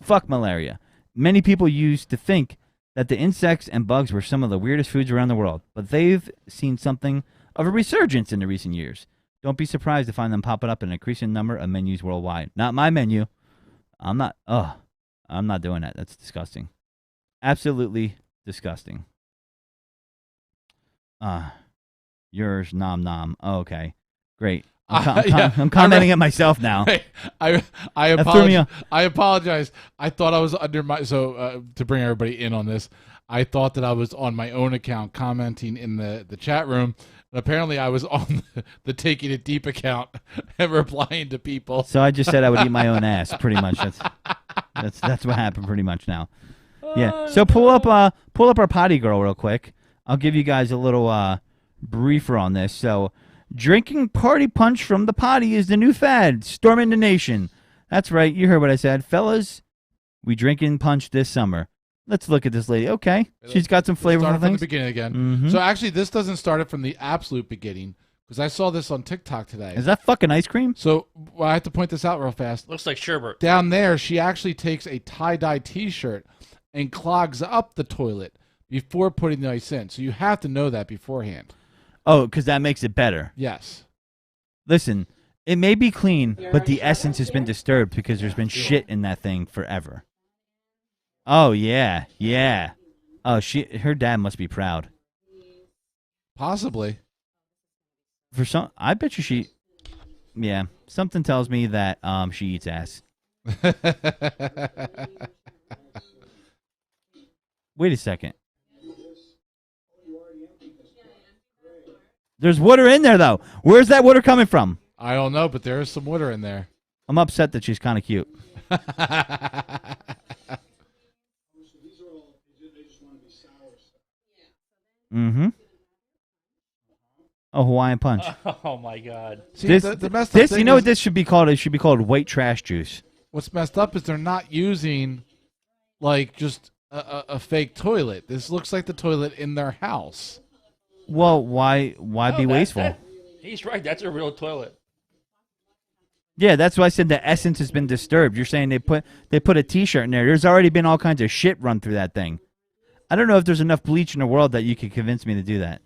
S5: Fuck malaria. Many people used to think that the insects and bugs were some of the weirdest foods around the world, but they've seen something of a resurgence in the recent years. Don't be surprised to find them popping up in an increasing number of menus worldwide. Not my menu. I'm not doing that. That's disgusting. Absolutely disgusting. Yours, nom nom. Oh, okay. Great. I'm commenting at myself now.
S7: I apologize. I apologize. I thought I was under my to bring everybody in on this. I thought that I was on my own account commenting in the chat room. But apparently, I was on the Taking It Deep account and replying to people.
S5: So I just said I would eat my own ass. Pretty much. That's what happened. Pretty much now. Yeah. So pull up our potty girl real quick. I'll give you guys a little briefer on this. So. Drinking party punch from the potty is the new fad, storming the nation. That's right, you heard what I said. Fellas, we drinking punch this summer. Let's look at this lady. Okay, she's got some flavorful
S7: Start from
S5: things.
S7: the beginning again.
S5: Mm-hmm.
S7: So actually, this doesn't start it from the absolute beginning, because I saw this on TikTok today.
S5: Is that fucking ice cream?
S7: So I have to point this out real fast.
S6: Looks like sherbet.
S7: Down there, she actually takes a tie-dye T-shirt and clogs up the toilet before putting the ice in. So you have to know that beforehand.
S5: Oh, because that makes it better.
S7: Yes.
S5: Listen, it may be clean, but the essence has been disturbed because there's been shit in that thing forever. Oh, yeah, yeah. Oh, her dad must be proud.
S7: Possibly.
S5: I bet you yeah, something tells me that she eats ass. Wait a second. There's water in there, though. Where's that water coming from?
S7: I don't know, but there is some water in there.
S5: I'm upset that she's kind of cute. Mm-hmm. Oh, Hawaiian Punch.
S6: Oh, my God.
S7: See,
S5: this,
S7: the messed up thing
S5: you know
S7: is,
S5: what this should be called? It should be called white trash juice.
S7: What's messed up is they're not using, like, just a fake toilet. This looks like the toilet in their house.
S5: Well, why be wasteful?
S6: He's right. That's a real toilet.
S5: Yeah, that's why I said the essence has been disturbed. You're saying they put a T-shirt in there. There's already been all kinds of shit run through that thing. I don't know if there's enough bleach in the world that you could convince me to do that.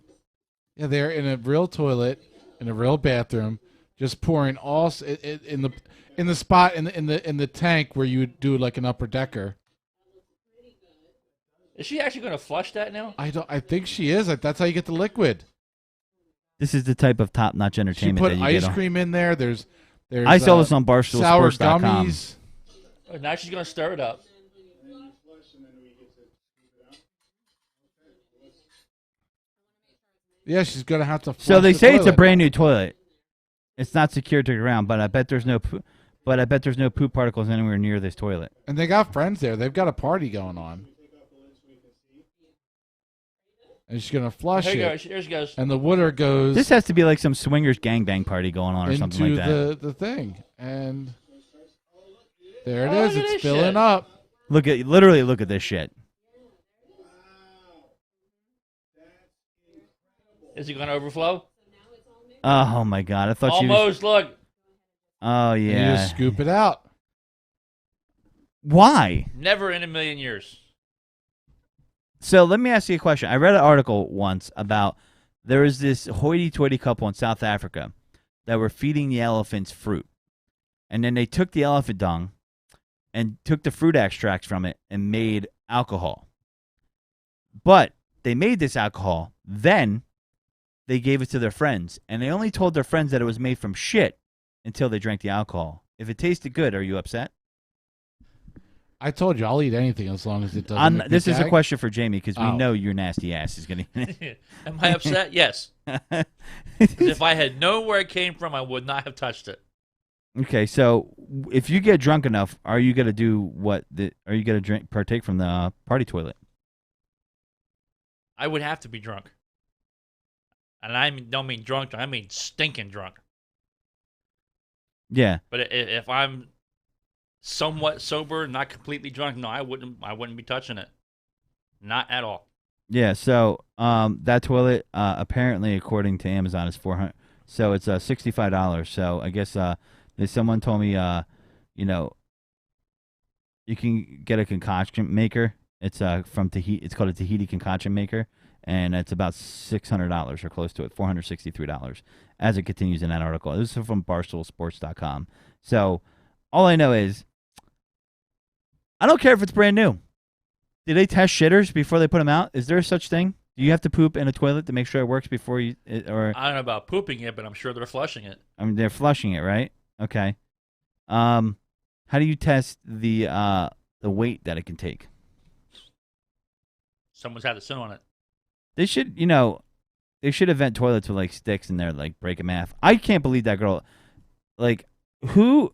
S7: Yeah, they're in a real toilet, in a real bathroom, just pouring all in the spot in the tank where you would do like an upper decker.
S6: Is she actually going to flush that now?
S7: I think she is. That's how you get the liquid.
S5: This is the type of top-notch
S7: She
S5: entertainment
S7: put
S5: that you
S7: ice
S5: get.
S7: cream in there. There's
S5: I saw this on
S7: sour
S5: BarstoolSports.com.
S7: gummies.
S6: Oh, now she's going to stir it up.
S7: Yeah, she's gonna have to.
S5: So
S7: flush
S5: they
S7: the
S5: say it's a
S7: toilet.
S5: brand new toilet. It's not secured to the ground, but I bet there's no poop particles anywhere near this toilet.
S7: And they got friends there. They've got a party going on. And she's gonna flush
S6: Here
S7: it.
S6: she goes.
S7: And the water goes.
S5: This has to be like some swingers gangbang party going on or something like that.
S7: Into the thing, and there it
S6: Oh,
S7: is.
S6: look at
S7: It's
S6: this
S7: filling
S6: shit.
S7: up.
S5: Literally look at this shit.
S6: Is it going to overflow?
S5: Oh my god! I thought she was.
S6: Almost. Look.
S5: Oh
S7: And
S5: yeah.
S7: you just scoop it out.
S5: Why?
S6: Never in a million years.
S5: So let me ask you a question. I read an article once about there was this hoity-toity couple in South Africa that were feeding the elephants fruit. And then they took the elephant dung and took the fruit extracts from it and made alcohol. But they made this alcohol, then they gave it to their friends. And they only told their friends that it was made from shit until they drank the alcohol. If it tasted good, are you upset?
S7: I told you I'll eat anything as long as it doesn't. make me
S5: This is a
S7: gag.
S5: question for Jamie because we
S7: Oh.
S5: know your nasty ass is going to...
S6: Am I upset? Yes. 'Cause if I had known where it came from, I would not have touched it.
S5: Okay, so if you get drunk enough, are you gonna are you gonna partake from the party toilet?
S6: I would have to be drunk. And don't mean drunk, I mean stinking drunk.
S5: Yeah.
S6: But if I'm somewhat sober, not completely drunk, no, I wouldn't be touching it. Not at all.
S5: Yeah. So that toilet apparently, according to Amazon, is $400. So it's $65. So I guess someone told me you know, you can get a concoction maker. It's from Tahiti. It's called a Tahiti concoction maker, and it's about $600 or close to it, $463, as it continues in that article. This is from BarstoolSports.com. So all I know is I don't care if it's brand new. Do they test shitters before they put them out? Is there such thing? Do you have to poop in a toilet to make sure it works before you? Or
S6: I don't know about pooping it, but I'm sure they're flushing it.
S5: I mean, they're flushing it, right? Okay. How do you test the weight that it can take?
S6: Someone's had to sit on it.
S5: They should, they should invent toilets with like sticks in there, like break a math. I can't believe that girl. Like, who?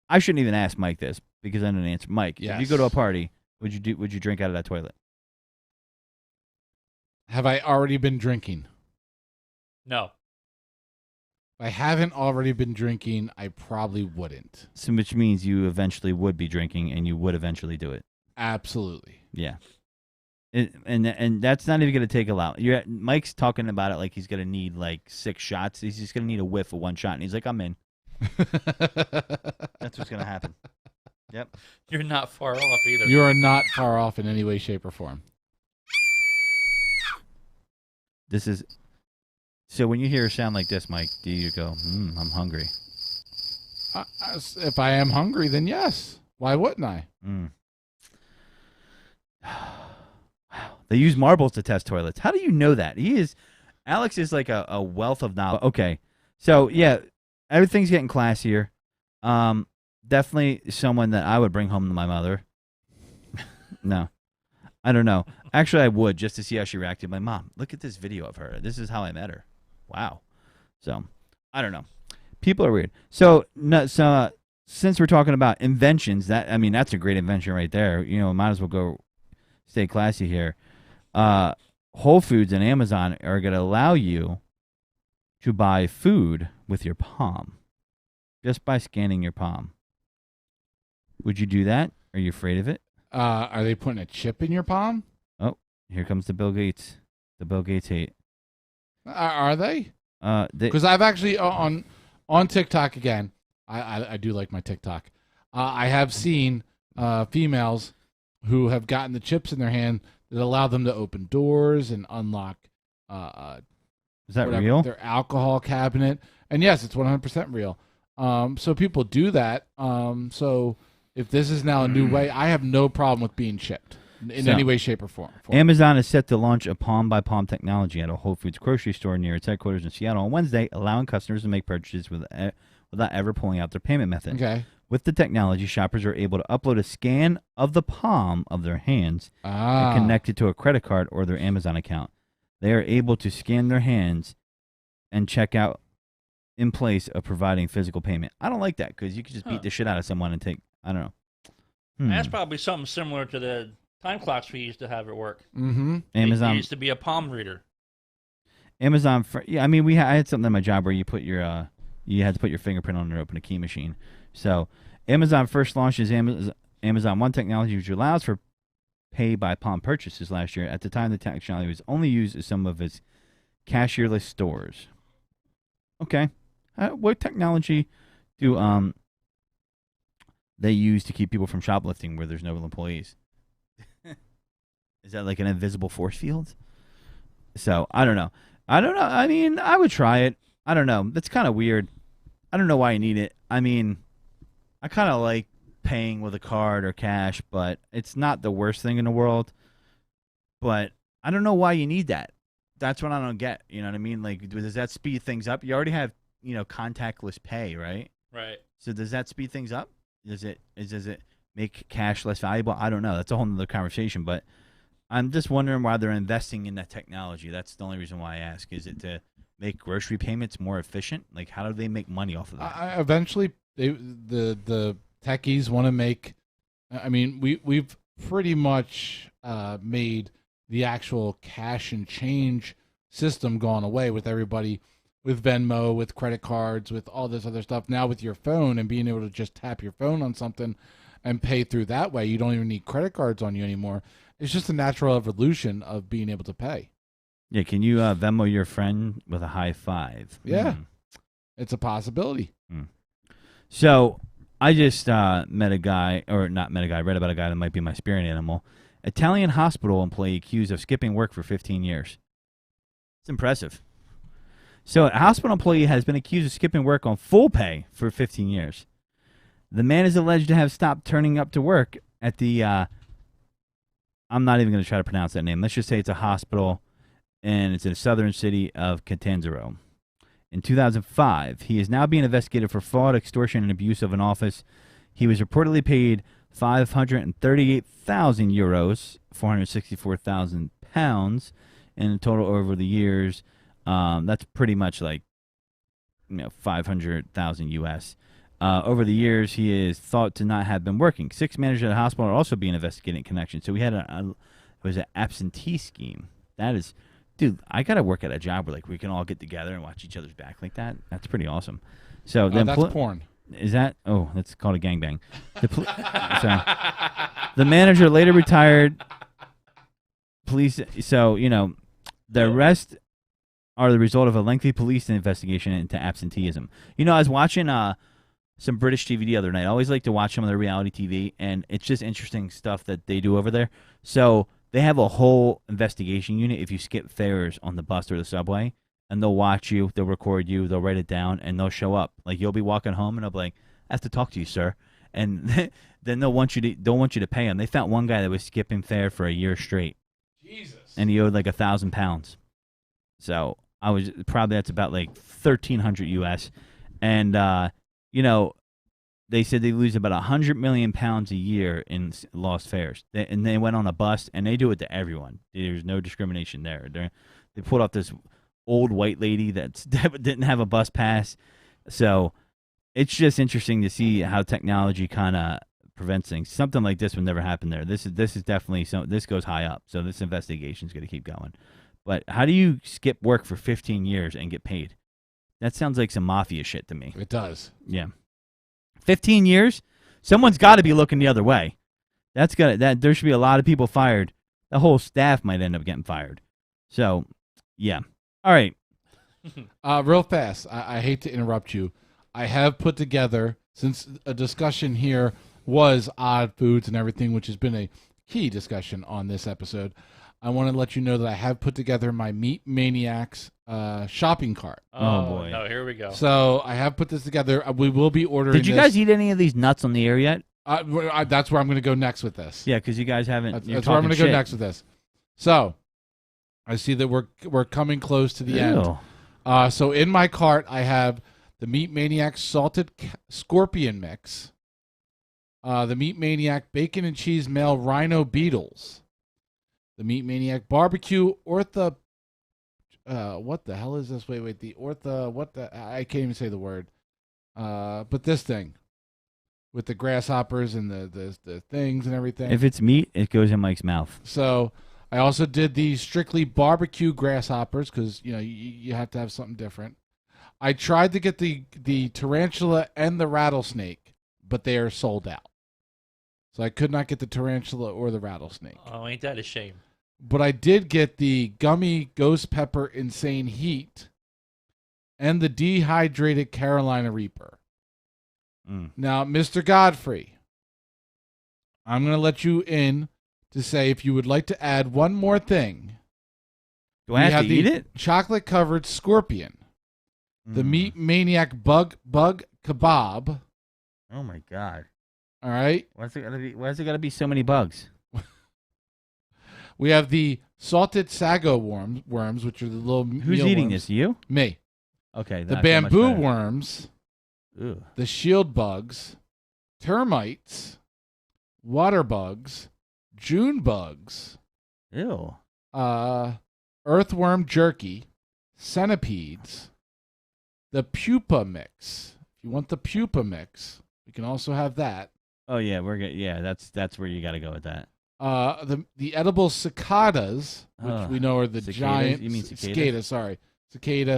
S5: I shouldn't even ask Mike this because I didn't answer. Mike,
S7: Yes.
S5: if you go to a party, would you drink out of that toilet?
S7: Have I already been drinking?
S6: No.
S7: If I haven't already been drinking, I probably wouldn't.
S5: So, which means you eventually would be drinking, and you would eventually do it.
S7: Absolutely.
S5: Yeah. And that's not even going to take a lot. Mike's talking about it like he's going to need like 6 shots. He's just going to need a whiff of 1 shot, and he's like, I'm in. That's what's going to happen. Yep.
S6: You're not far off either.
S7: You are not far off in any way, shape, or form.
S5: This is so. When you hear a sound like this, Mike, do you go, I'm hungry?
S7: If I am hungry, then yes. Why wouldn't I?
S5: Wow. They use marbles to test toilets. How do you know that? Alex is like a wealth of knowledge. Okay. So, yeah, everything's getting classier. Definitely someone that I would bring home to my mother. No. I don't know. Actually, I would, just to see how she reacted. My mom, look at this video of her. This is how I met her. Wow. So, I don't know. People are weird. So since we're talking about inventions, that's a great invention right there. Might as well go stay classy here. Whole Foods and Amazon are going to allow you to buy food with your palm, just by scanning your palm. Would you do that? Are you afraid of it?
S7: Are they putting a chip in your palm?
S5: Oh, here comes the Bill Gates. The Bill Gates hate.
S7: Are they? Because I've actually on TikTok again. I do like my TikTok. I have seen females who have gotten the chips in their hand that allow them to open doors and unlock.
S5: Is that real?
S7: Their alcohol cabinet, and yes, it's 100% real. So people do that. So if this is now a new way, I have no problem with being chipped in any way, shape, or form.
S5: Amazon is set to launch a palm-by-palm technology at a Whole Foods grocery store near its headquarters in Seattle on Wednesday, allowing customers to make purchases without ever pulling out their payment method.
S7: Okay.
S5: With the technology, shoppers are able to upload a scan of the palm of their hands and connect it to a credit card or their Amazon account. They are able to scan their hands and check out in place of providing physical payment. I don't like that because you could just beat the shit out of someone and take, I don't know.
S6: That's probably something similar to the time clocks we used to have at work.
S7: Mm-hmm.
S5: Amazon
S6: It used to be a palm reader.
S5: Amazon, I had something in my job where you had to put your fingerprint on to open a key machine. So Amazon first launched Amazon One technology, which allows for pay by palm purchases last year. At the time, the technology was only used in some of its cashierless stores. Okay. What technology do they use to keep people from shoplifting where there's no employees? Is that like an invisible force field? So, I don't know. I mean, I would try it. I don't know. That's kind of weird. I don't know why you need it. I mean, I kind of like paying with a card or cash, but it's not the worst thing in the world. But I don't know why you need that. That's what I don't get. You know what I mean? Like, does that speed things up? You already have, contactless pay, right?
S6: Right.
S5: So does that speed things up? Does it make cash less valuable? I don't know. That's a whole other conversation. But I'm just wondering why they're investing in that technology. That's the only reason why I ask. Is it to make grocery payments more efficient? Like, how do they make money off of that?
S7: Eventually, the techies want to make. I mean, we've pretty much made the actual cash and change system gone away with everybody with Venmo, with credit cards, with all this other stuff. Now with your phone and being able to just tap your phone on something and pay through that way, you don't even need credit cards on you anymore. It's just a natural evolution of being able to pay.
S5: Yeah, can you Venmo your friend with a high five?
S7: Yeah, it's a possibility.
S5: So I just met a guy, or not met a guy, read about a guy that might be my spirit animal. Italian hospital employee accused of skipping work for 15 years. It's impressive. So a hospital employee has been accused of skipping work on full pay for 15 years. The man is alleged to have stopped turning up to work at the, I'm not even going to try to pronounce that name. Let's just say it's a hospital, and it's in the southern city of Catanzaro. In 2005, he is now being investigated for fraud, extortion, and abuse of an office. He was reportedly paid 538,000 euros, 464,000 pounds, in total over the years. That's pretty much like, 500,000 US. Over the years, he is thought to not have been working. 6 managers at the hospital are also being investigated in connection. So we had it was an absentee scheme. That is, dude, I gotta work at a job where like we can all get together and watch each other's back like that. That's pretty awesome. So then
S7: that's porn.
S5: Is that? Oh, that's called a gangbang. The manager later retired. Police. So the arrest are the result of a lengthy police investigation into absenteeism. I was watching some British TV the other night. I always like to watch some of their reality TV, and it's just interesting stuff that they do over there. So they have a whole investigation unit if you skip fares on the bus or the subway, and they'll watch you, they'll record you, they'll write it down, and they'll show up. Like you'll be walking home, and they'll be like, "I have to talk to you, sir," and then they'll want you to pay him. They found one guy that was skipping fare for a year straight.
S7: Jesus.
S5: And he owed like 1,000 pounds. So that's about like 1,300 US, and they said they lose about 100 million pounds a year in lost fares. And they went on a bus, and they do it to everyone. There's no discrimination there. They pulled off this old white lady that didn't have a bus pass. So it's just interesting to see how technology kind of prevents things. Something like this would never happen there. This is definitely this goes high up. So this investigation is going to keep going. But how do you skip work for 15 years and get paid? That sounds like some mafia shit to me.
S7: It does.
S5: Yeah. 15 years? Someone's got to be looking the other way. There should be a lot of people fired. The whole staff might end up getting fired. So, yeah. All right.
S7: Real fast, I hate to interrupt you. I have put together, since a discussion here was odd foods and everything, which has been a key discussion on this episode, I want to let you know that I have put together my Meat Maniacs shopping cart.
S5: Oh, boy.
S6: No, here we go.
S7: So I have put this together. We will be ordering.
S5: Did you guys eat any of these nuts on the air yet?
S7: That's where I'm going to go next with this.
S5: Yeah, because you guys haven't.
S7: That's where I'm going to go next with this. So I see that we're coming close to the end. So in my cart, I have the Meat Maniac Salted Scorpion Mix, the Meat Maniac Bacon and Cheese Male Rhino Beetles, the Meat Maniac Barbecue Ortha. What the hell is this? Wait. The Ortha. What the? I can't even say the word. But this thing with the grasshoppers and the things and everything.
S5: If it's meat, it goes in Mike's mouth.
S7: So I also did the strictly barbecue grasshoppers because you have to have something different. I tried to get the tarantula and the rattlesnake, but they are sold out. So I could not get the tarantula or the rattlesnake.
S6: Oh, ain't that a shame?
S7: But I did get the gummy ghost pepper insane heat and the dehydrated Carolina Reaper. Now, Mr. Godfrey, I'm going to let you in to say if you would like to add one more thing.
S5: Do I have to eat it?
S7: Chocolate covered scorpion, the Meat Maniac bug kebab.
S5: Oh my god!
S7: All right.
S5: Why is it gotta be so many bugs?
S7: We have the salted sago worms, which are the little.
S5: Who's eating this? You?
S7: Me.
S5: Okay.
S7: The bamboo worms.
S5: Ew. The
S7: shield bugs, termites, water bugs, June bugs.
S5: Ew.
S7: Earthworm jerky, centipedes, the pupa mix. If you want the pupa mix, we can also have that.
S5: Oh yeah, we're good. Yeah, that's where you got to go with that.
S7: The edible cicadas, which we know are the
S5: cicadas?
S7: giant.
S5: You mean cicadas?
S7: Cicada? Sorry,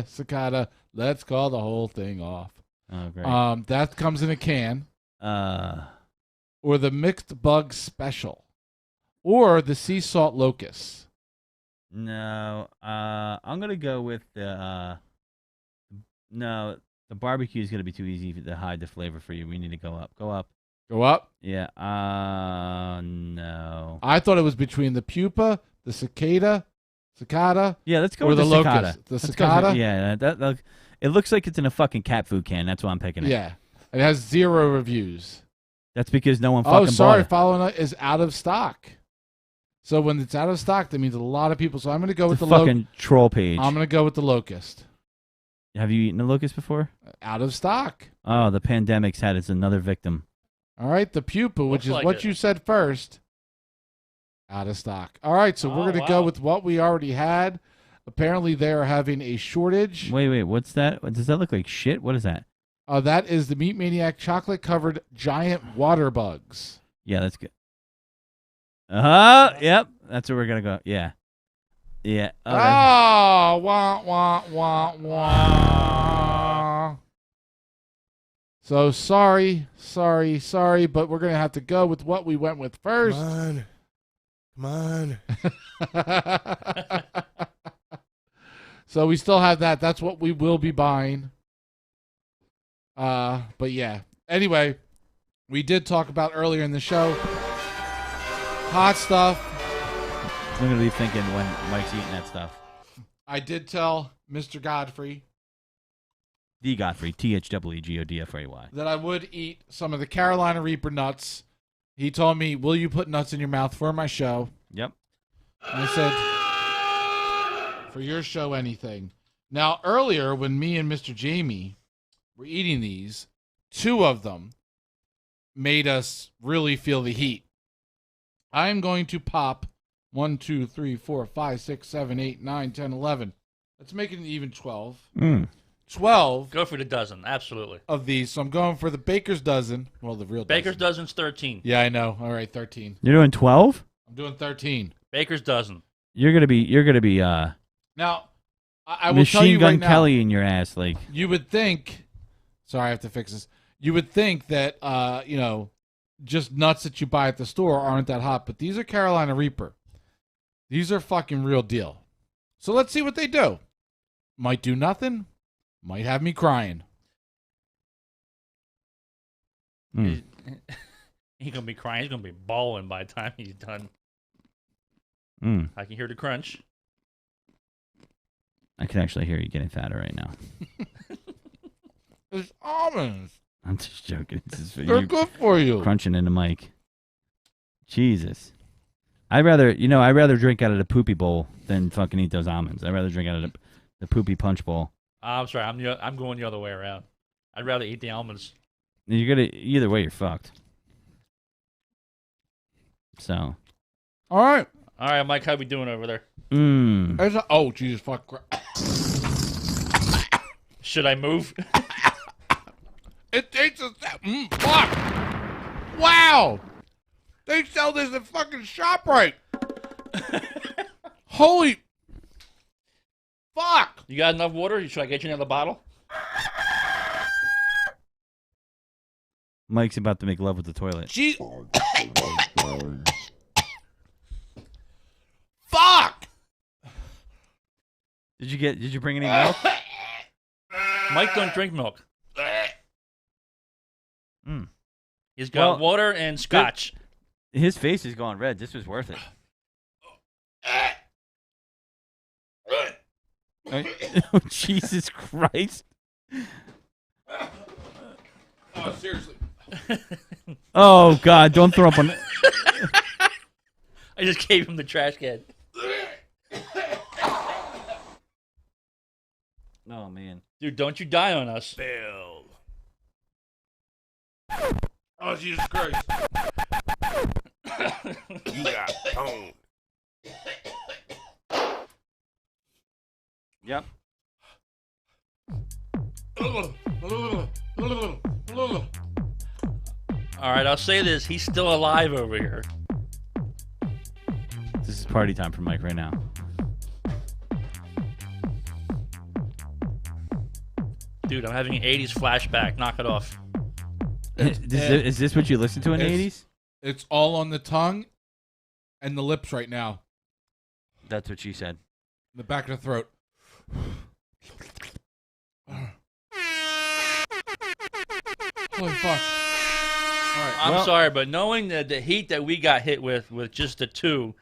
S7: cicada, Let's call the whole thing off.
S5: Oh, great.
S7: That comes in a can.
S5: Or
S7: the mixed bug special, or the sea salt locust.
S5: No, I'm gonna go with the. No, the barbecue is gonna be too easy to hide the flavor for you. We need to go up. Go up.
S7: Go up.
S5: Yeah. No.
S7: I thought it was between the pupa, the cicada.
S5: Yeah, let's go
S7: or
S5: with
S7: the
S5: cicada.
S7: locust. The
S5: Let's go
S7: cicada.
S5: with- yeah, that it looks like it's in a fucking cat food can. That's why I'm picking it.
S7: Yeah, it has 0 reviews.
S5: That's because no one fucking bought
S7: sorry,
S5: it.
S7: following up is out of stock. So when it's out of stock, that means a lot of people. So I'm going to go
S5: It's
S7: with
S5: a
S7: the
S5: fucking troll page.
S7: I'm going to go with the locust.
S5: Have you eaten a locust before?
S7: Out of stock.
S5: Oh, the pandemic's had its another victim.
S7: All right, the pupa, which
S6: Looks
S7: is
S6: like
S7: what
S6: it.
S7: you said first. Out of stock. All right, so we're
S6: Oh,
S7: going to go
S6: wow.
S7: with what we already had. Apparently, they are having a shortage.
S5: Wait, what's that? Does that look like shit? What is that?
S7: That is the Meat Maniac chocolate-covered giant water bugs.
S5: Yeah, that's good. Yep. That's where we're gonna go. Yeah. Yeah. Oh,
S7: Oh, wah, wah, wah, wah. So sorry, but we're going to have to go with what we went with first.
S4: Come on.
S7: So we still have that. That's what we will be buying. But yeah. Anyway, we did talk about earlier in the show. Hot stuff.
S5: I'm gonna be thinking when Mike's eating that stuff.
S7: I did tell Mr. Godfrey
S5: D Godfrey, THWEGODFRAY.
S7: that I would eat some of the Carolina Reaper nuts. He told me, "Will you put nuts in your mouth for my show?"
S5: Yep.
S7: And I said, "For your show, anything." Now, earlier when me and Mr. Jamie were eating these, 2 of them made us really feel the heat. I am going to pop 1, 2, 3, 4, 5, 6, 7, 8, 9, 10, 11. Let's make it an even 12. 12
S6: Go for the dozen. Absolutely.
S7: of these. So I'm going for the Baker's dozen. Well, the real
S6: Baker's
S7: dozen.
S6: dozen's 13.
S7: Yeah, I know. All right, 13.
S5: You're doing 12.
S7: I'm doing 13.
S6: Baker's dozen.
S5: You're gonna be
S7: Now, I will tell
S5: Machine
S7: you
S5: Gun
S7: right now.
S5: Kelly in your ass, like.
S7: You would think. Sorry, I have to fix this. You would think that just nuts that you buy at the store aren't that hot, but these are Carolina Reaper. These are fucking real deal. So let's see what they do. Might do nothing. Might have me crying.
S5: Mm.
S6: He's gonna be crying. He's gonna be bawling by the time he's done.
S5: Mm.
S6: I can hear the crunch.
S5: I can actually hear you getting fatter right now.
S7: It's almonds.
S5: I'm just joking. This is for
S7: They're
S5: you
S7: good for you.
S5: crunching in the mic. Jesus. I'd rather drink out of the poopy bowl than fucking eat those almonds. I'd rather drink out of the poopy punch bowl.
S6: I'm sorry. I'm going the other way around. I'd rather eat the almonds.
S5: Either way, you're fucked. So.
S7: All right.
S6: All right, Mike. How we doing over there?
S7: Oh, Jesus fuck.
S6: Should I move?
S7: It tastes fuck. Wow. They sell this at fucking ShopRite. Holy fuck.
S6: You got enough water? Should I get you another bottle?
S5: Mike's about to make love with the toilet.
S7: Fuck.
S5: Did you bring any milk?
S6: Mike don't drink milk.
S5: Mm.
S6: He's got
S5: Well,
S6: water and scotch.
S5: His face is going red. This was worth it. Oh, Jesus Christ.
S7: Oh, seriously.
S5: Oh, God. Don't throw up on...
S6: I just gave him the trash can.
S5: Oh, man.
S6: Dude, don't you die on us.
S4: Bill.
S7: Oh, Jesus Christ.
S4: You got pwned.
S5: Yep.
S6: All right, I'll say this. He's still alive over here.
S5: This is party time for Mike right now.
S6: Dude, I'm having an 80s flashback. Knock it off.
S5: Is this what you listened to in the
S7: It's-
S5: 80s?
S7: It's all on the tongue and the lips right now.
S5: That's what she said.
S7: The back of the throat. Holy fuck. All right.
S6: I'm sorry, but knowing the heat that we got hit with just the two,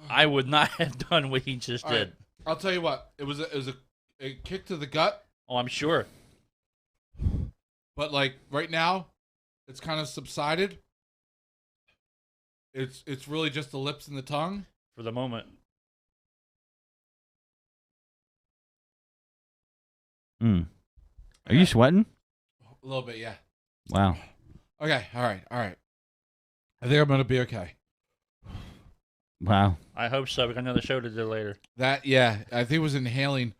S6: I would not have done what he just
S7: All
S6: did.
S7: right. I'll tell you what. It was a kick to the gut,
S6: Oh, I'm sure.
S7: but like right now, it's kind of subsided. It's really just the lips and the tongue.
S6: For the moment.
S5: Mm. Are you sweating?
S7: A little bit, yeah.
S5: Wow.
S7: Okay, all right. I think I'm gonna be okay.
S5: Wow.
S6: I hope so. We got another show to do later.
S7: That, yeah, I think it was inhaling.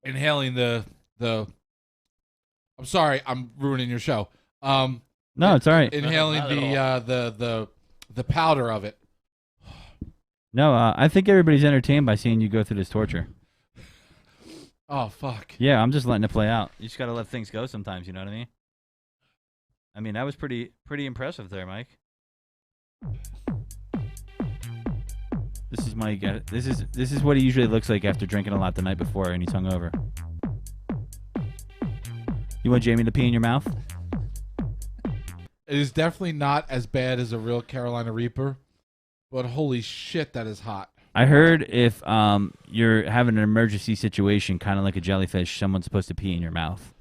S7: Inhaling the. I'm sorry, I'm ruining your show.
S5: No, it's all right.
S7: Inhaling
S6: Not at
S7: the powder of it.
S5: No, I think everybody's entertained by seeing you go through this torture.
S7: Oh fuck.
S5: Yeah, I'm just letting it play out. You just got to let things go sometimes, you know what I mean? I mean, that was pretty impressive there, Mike. This is Mike. This is what he usually looks like after drinking a lot the night before and he's hungover. You want Jamie to pee in your mouth?
S7: It is definitely not as bad as a real Carolina Reaper, but holy shit, that is hot.
S5: I heard if you're having an emergency situation, kind of like a jellyfish, someone's supposed to pee in your mouth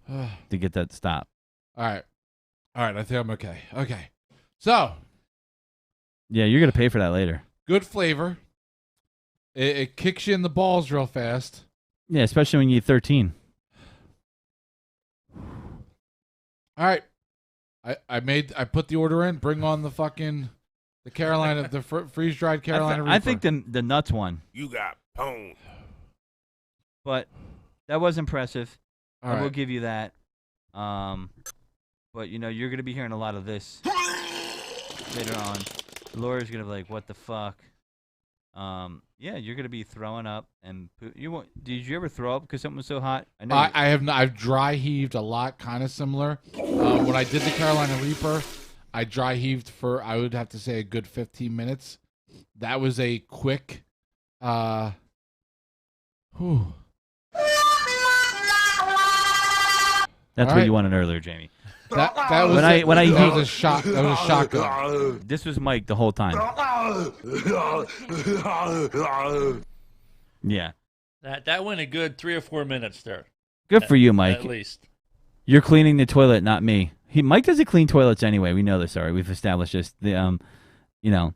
S5: to get that to stop.
S7: All right, I think I'm okay. Okay, so
S5: Yeah, you're gonna pay for that later.
S7: good flavor. It kicks you in the balls real fast.
S5: Yeah, especially when you're 13.
S7: All right, I put the order in. Bring on the fucking the Carolina, the freeze dried Carolina Reaper.
S5: I think the nuts one,
S4: You got pwned.
S5: but that was impressive.
S7: All
S5: I will
S7: right.
S5: give you that. But you're gonna be hearing a lot of this later on. Laura's gonna be like, "What the fuck?" Yeah, you're gonna be throwing up and did you ever throw up because something was so hot? I know.
S7: I have not, I've dry heaved a lot, kind of similar. When I did the Carolina Reaper, I dry heaved for, I would have to say, a good 15 minutes. That was a quick. Whew.
S5: That's
S7: All
S5: what
S7: right.
S5: you wanted earlier, Jamie.
S7: That was
S5: When I
S7: that was a shot. That was a shotgun.
S5: This was Mike the whole time. Yeah.
S6: That went a good 3 or 4 minutes there.
S5: Good for you, Mike.
S6: At least.
S5: You're cleaning the toilet, not me. Mike doesn't clean toilets anyway. We know this already. We've established this. There's going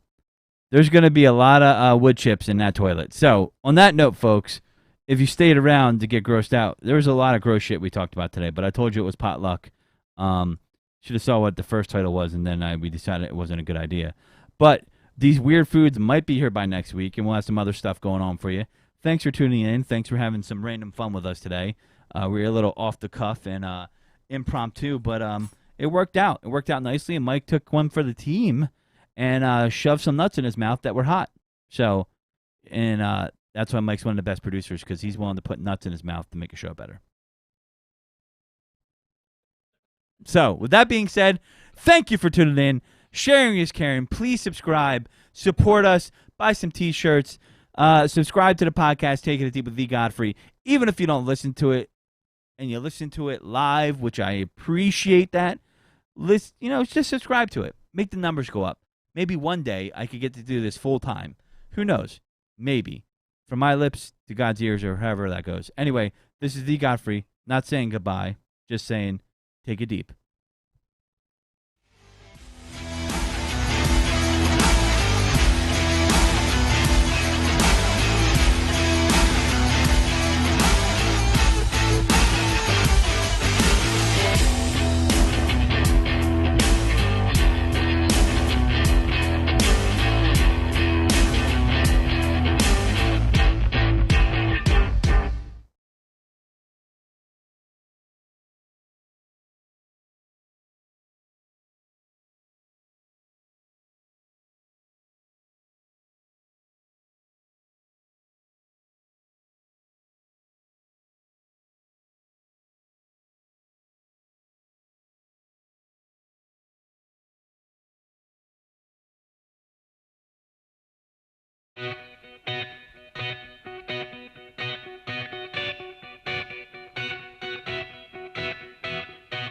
S5: to be a lot of wood chips in that toilet. So, on that note, folks, if you stayed around to get grossed out, there was a lot of gross shit we talked about today, but I told you it was potluck. Should have saw what the first title was, and then we decided it wasn't a good idea. But these weird foods might be here by next week, and we'll have some other stuff going on for you. Thanks for tuning in. Thanks for having some random fun with us today. We were a little off the cuff and impromptu, but it worked out. It worked out nicely, and Mike took one for the team and shoved some nuts in his mouth that were hot. So, and that's why Mike's one of the best producers, because he's willing to put nuts in his mouth to make a show better. So, with that being said, thank you for tuning in. Sharing is caring. Please subscribe. Support us. Buy some T-shirts. Subscribe to the podcast, Taking It Deep with the Godfrey. Even if you don't listen to it, and you listen to it live, which I appreciate that, just subscribe to it. Make the numbers go up. Maybe one day I could get to do this full time. Who knows? Maybe. From my lips to God's ears, or however that goes. Anyway, this is the Godfrey. Not saying goodbye. Just saying, take it deep.